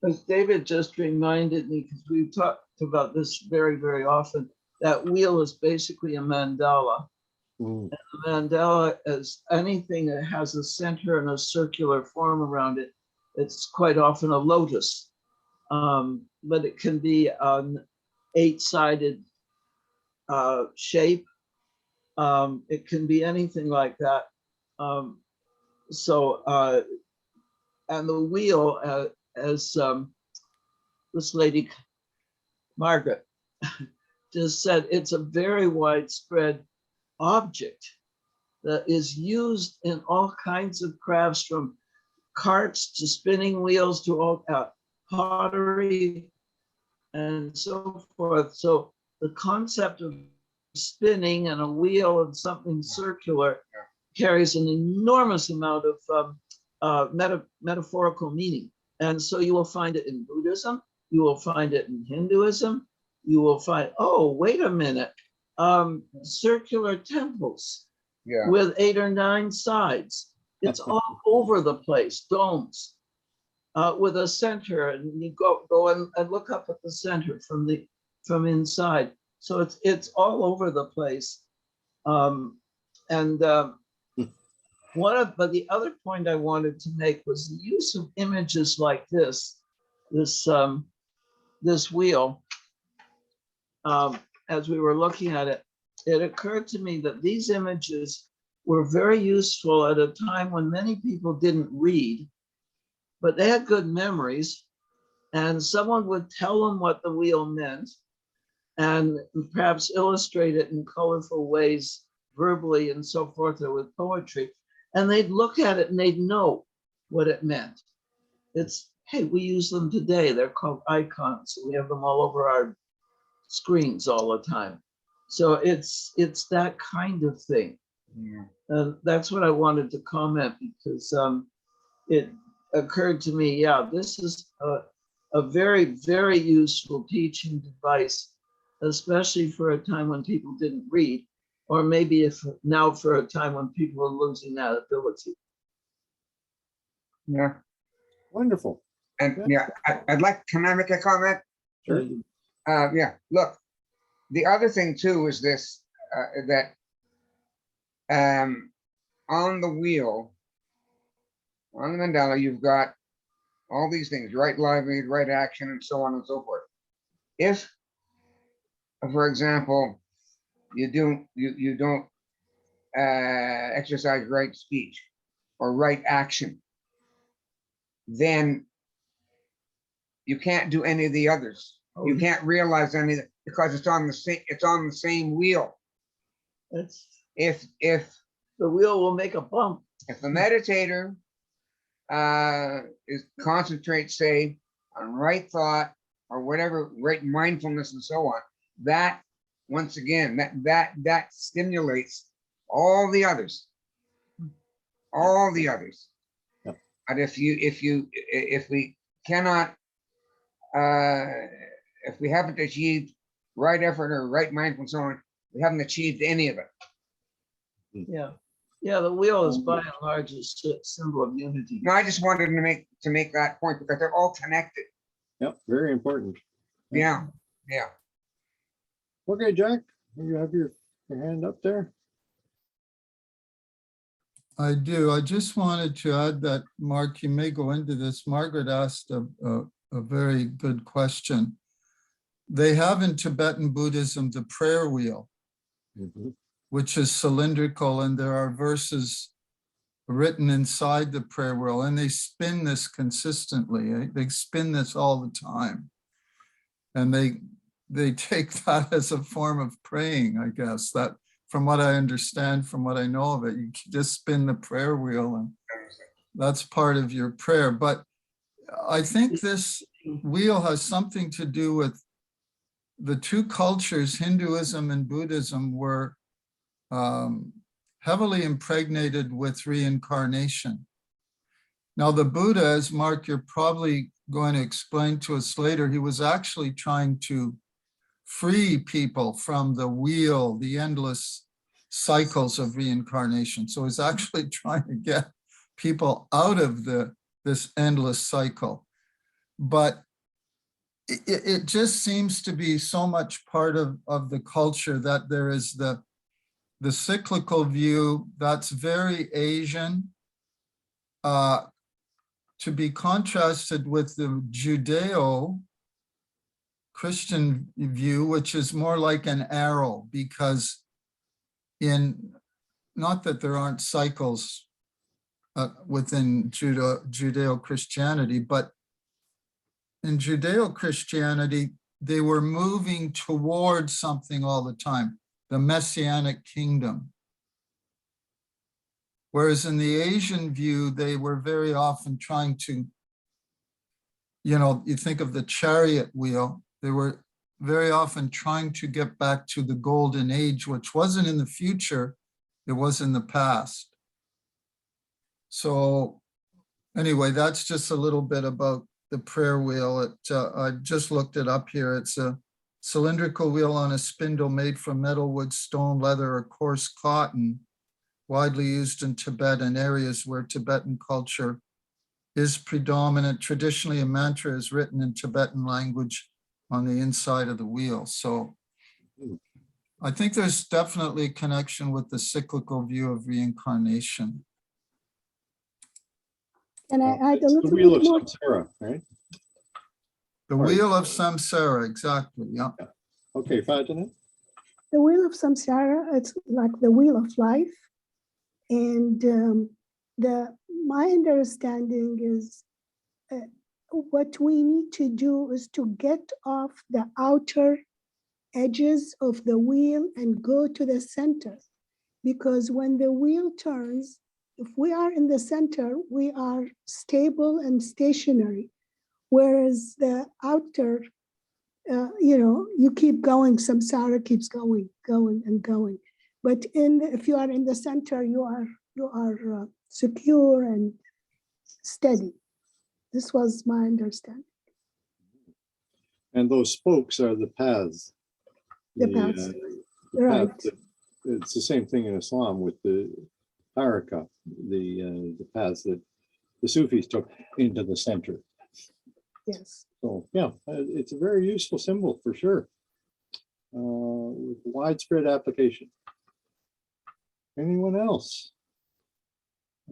As David just reminded me, because we've talked about this very, very often, that wheel is basically a mandala. And the mandala is anything that has a center and a circular form around it. It's quite often a lotus, but it can be an 8-sided shape. It can be anything like that. And the wheel, as this lady, Margaret, just said, it's a very widespread object that is used in all kinds of crafts, from carts to spinning wheels to all pottery and so forth. So the concept of spinning and a wheel and something circular carries an enormous amount of metaphorical meaning. And so you will find it in Buddhism, you will find it in Hinduism, you will find, oh, wait a minute, circular temples with 8 or 9 sides. It's all over the place, domes with a center, and you go and look up at the center from inside. So it's all over the place. But the other point I wanted to make was the use of images like this wheel. As we were looking at it, it occurred to me that these images were very useful at a time when many people didn't read, but they had good memories, and someone would tell them what the wheel meant and perhaps illustrate it in colorful ways, verbally and so forth, or with poetry. And they'd look at it and they'd know what it meant. It's, hey, we use them today. They're called icons. We have them all over our screens all the time. So it's that kind of thing. Yeah. That's what I wanted to comment, because it occurred to me, yeah, this is a very, very useful teaching device, especially for a time when people didn't read, or maybe now for a time when people are losing that ability. Yeah. Wonderful. And yeah, I'd like, can I make a comment? Sure. Yeah, look, the other thing too is this, that on the wheel, on the mandala, you've got all these things, right livelihood, right action, and so on and so forth. If, for example, you don't exercise right speech or right action, then you can't do any of the others. You can't realize any of it because it's on the same wheel. That's, If the wheel will make a bump. If the meditator concentrates, say, on right thought or whatever, right mindfulness and so on, that once again, that stimulates all the others. All the others. Yep. And if we cannot, if we haven't achieved right effort or right mindfulness and so on, we haven't achieved any of it. Yeah. Yeah, the wheel is by and large a symbol of unity. No, I just wanted to make that point because they're all connected. Yep, very important. Yeah. Okay, Jack, you have your hand up there. I do. I just wanted to add that, Mark, you may go into this. Margaret asked a very good question. They have in Tibetan Buddhism the prayer wheel, which is cylindrical, and there are verses written inside the prayer wheel, and they spin this consistently. They spin this all the time. And they take that as a form of praying, I guess. That, from what I understand, from what I know of it, you just spin the prayer wheel and that's part of your prayer. But I think this wheel has something to do with the two cultures, Hinduism and Buddhism, were heavily impregnated with reincarnation. Now, the Buddha, as Mark, you're probably going to explain to us later, he was actually trying to free people from the wheel, the endless cycles of reincarnation. So he's actually trying to get people out of this endless cycle. But it just seems to be so much part of the culture that there is the cyclical view that's very Asian, to be contrasted with the Judeo-Christian view, which is more like an arrow, because not that there aren't cycles within Judeo-Christianity, but in Judeo-Christianity, they were moving towards something all the time, the Messianic kingdom. Whereas in the Asian view, they were very often trying to, you think of the chariot wheel, they were very often trying to get back to the golden age, which wasn't in the future, it was in the past. So anyway, that's just a little bit about the prayer wheel. I just looked it up here. It's a cylindrical wheel on a spindle made from metal, wood, stone, leather, or coarse cotton, widely used in Tibet and areas where Tibetan culture is predominant. Traditionally, a mantra is written in Tibetan language on the inside of the wheel. So I think there's definitely a connection with the cyclical view of reincarnation. Can I add a It's little the wheel bit of more? Samsara, right? The wheel of Samsara, exactly. Yeah. Okay, Fatima. The wheel of Samsara, it's like the wheel of life. And my understanding is what we need to do is to get off the outer edges of the wheel and go to the center. Because when the wheel turns, if we are in the center, we are stable and stationary. Whereas the outer, you keep going, samsara keeps going and going. But if you are in the center, you are secure and steady. This was my understanding. And those spokes are the paths. The paths, right. It's the same thing in Islam with the haraka, the paths that the Sufis took into the center. Yes. So yeah, it's a very useful symbol for sure, with widespread application. Anyone else?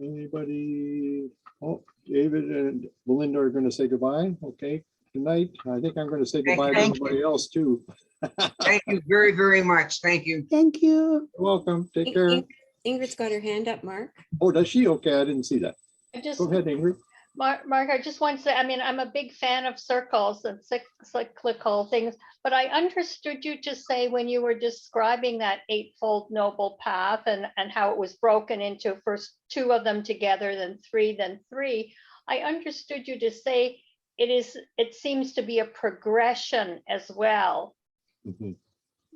Anybody? Oh, David and Belinda are going to say goodbye. Okay, good night. I think I'm going to say goodbye to everybody else too. Thank you very, very much. Thank you. Thank you. You're welcome. Take care. Ingrid's got her hand up, Mark. Oh, does she? Okay, I didn't see that. I just, Go ahead, Ingrid. Mark, I just want to say, I mean, I'm a big fan of circles and cyclical things, but I understood you to say when you were describing that eightfold noble path and how it was broken into first two of them together, then three. I understood you to say it seems to be a progression as well,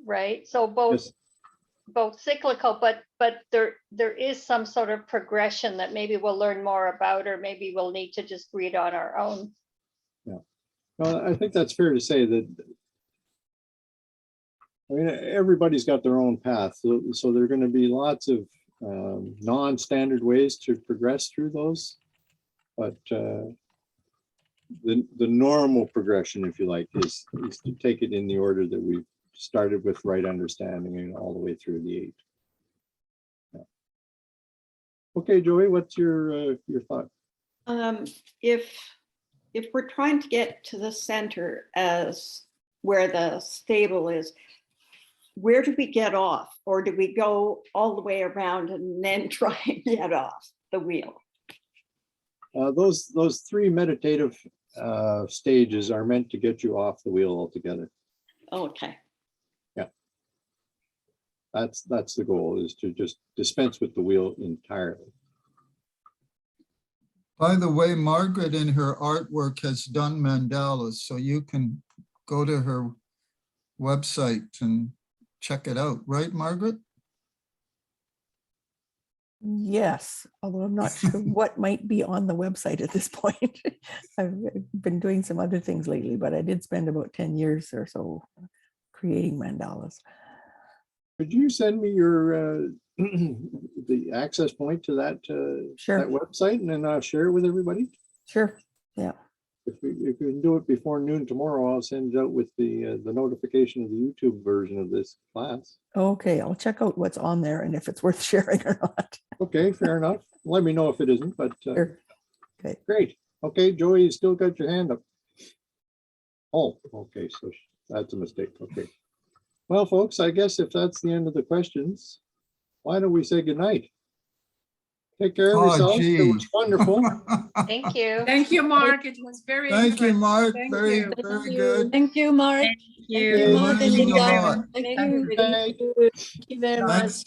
right? So both cyclical, but there is some sort of progression that maybe we'll learn more about, or maybe we'll need to just read on our own. Yeah, well, I think that's fair to say that. I mean, everybody's got their own path, so there are going to be lots of non-standard ways to progress through those, but the normal progression, if you like, is to take it in the order that we've started with, right understanding, and all the way through the 8. Yeah. Okay, Joey, what's your thought? If we're trying to get to the center as where the stable is, where do we get off, or do we go all the way around and then try and get off the wheel? Those 3 meditative stages are meant to get you off the wheel altogether. Okay. Yeah, that's the goal, is to just dispense with the wheel entirely. By the way, Margaret in her artwork has done mandalas, so you can go to her website and check it out, right, Margaret? Yes, although I'm not sure what might be on the website at this point. I've been doing some other things lately, but I did spend about 10 years or so creating mandalas. Could you send me your the access point to that that website, and then I'll share it with everybody? Sure. Yeah. If we can do it before noon tomorrow, I'll send it out with the notification of the YouTube version of this class. Okay, I'll check out what's on there and if it's worth sharing or not. Okay, fair enough. Let me know if it isn't, but Sure. Okay. Great. Okay, Joey, you still got your hand up. Oh, okay, so that's a mistake. Okay. Well, folks, I guess if that's the end of the questions, why don't we say goodnight? Take care of yourselves. It was wonderful. Thank you. Thank you, Mark. It was very Thank you, interesting. Mark. Thank Very, you. very good. Thank you, Mark. Thank you. Learning a lot. Thank you. Thank you. Thank you very much. Thanks.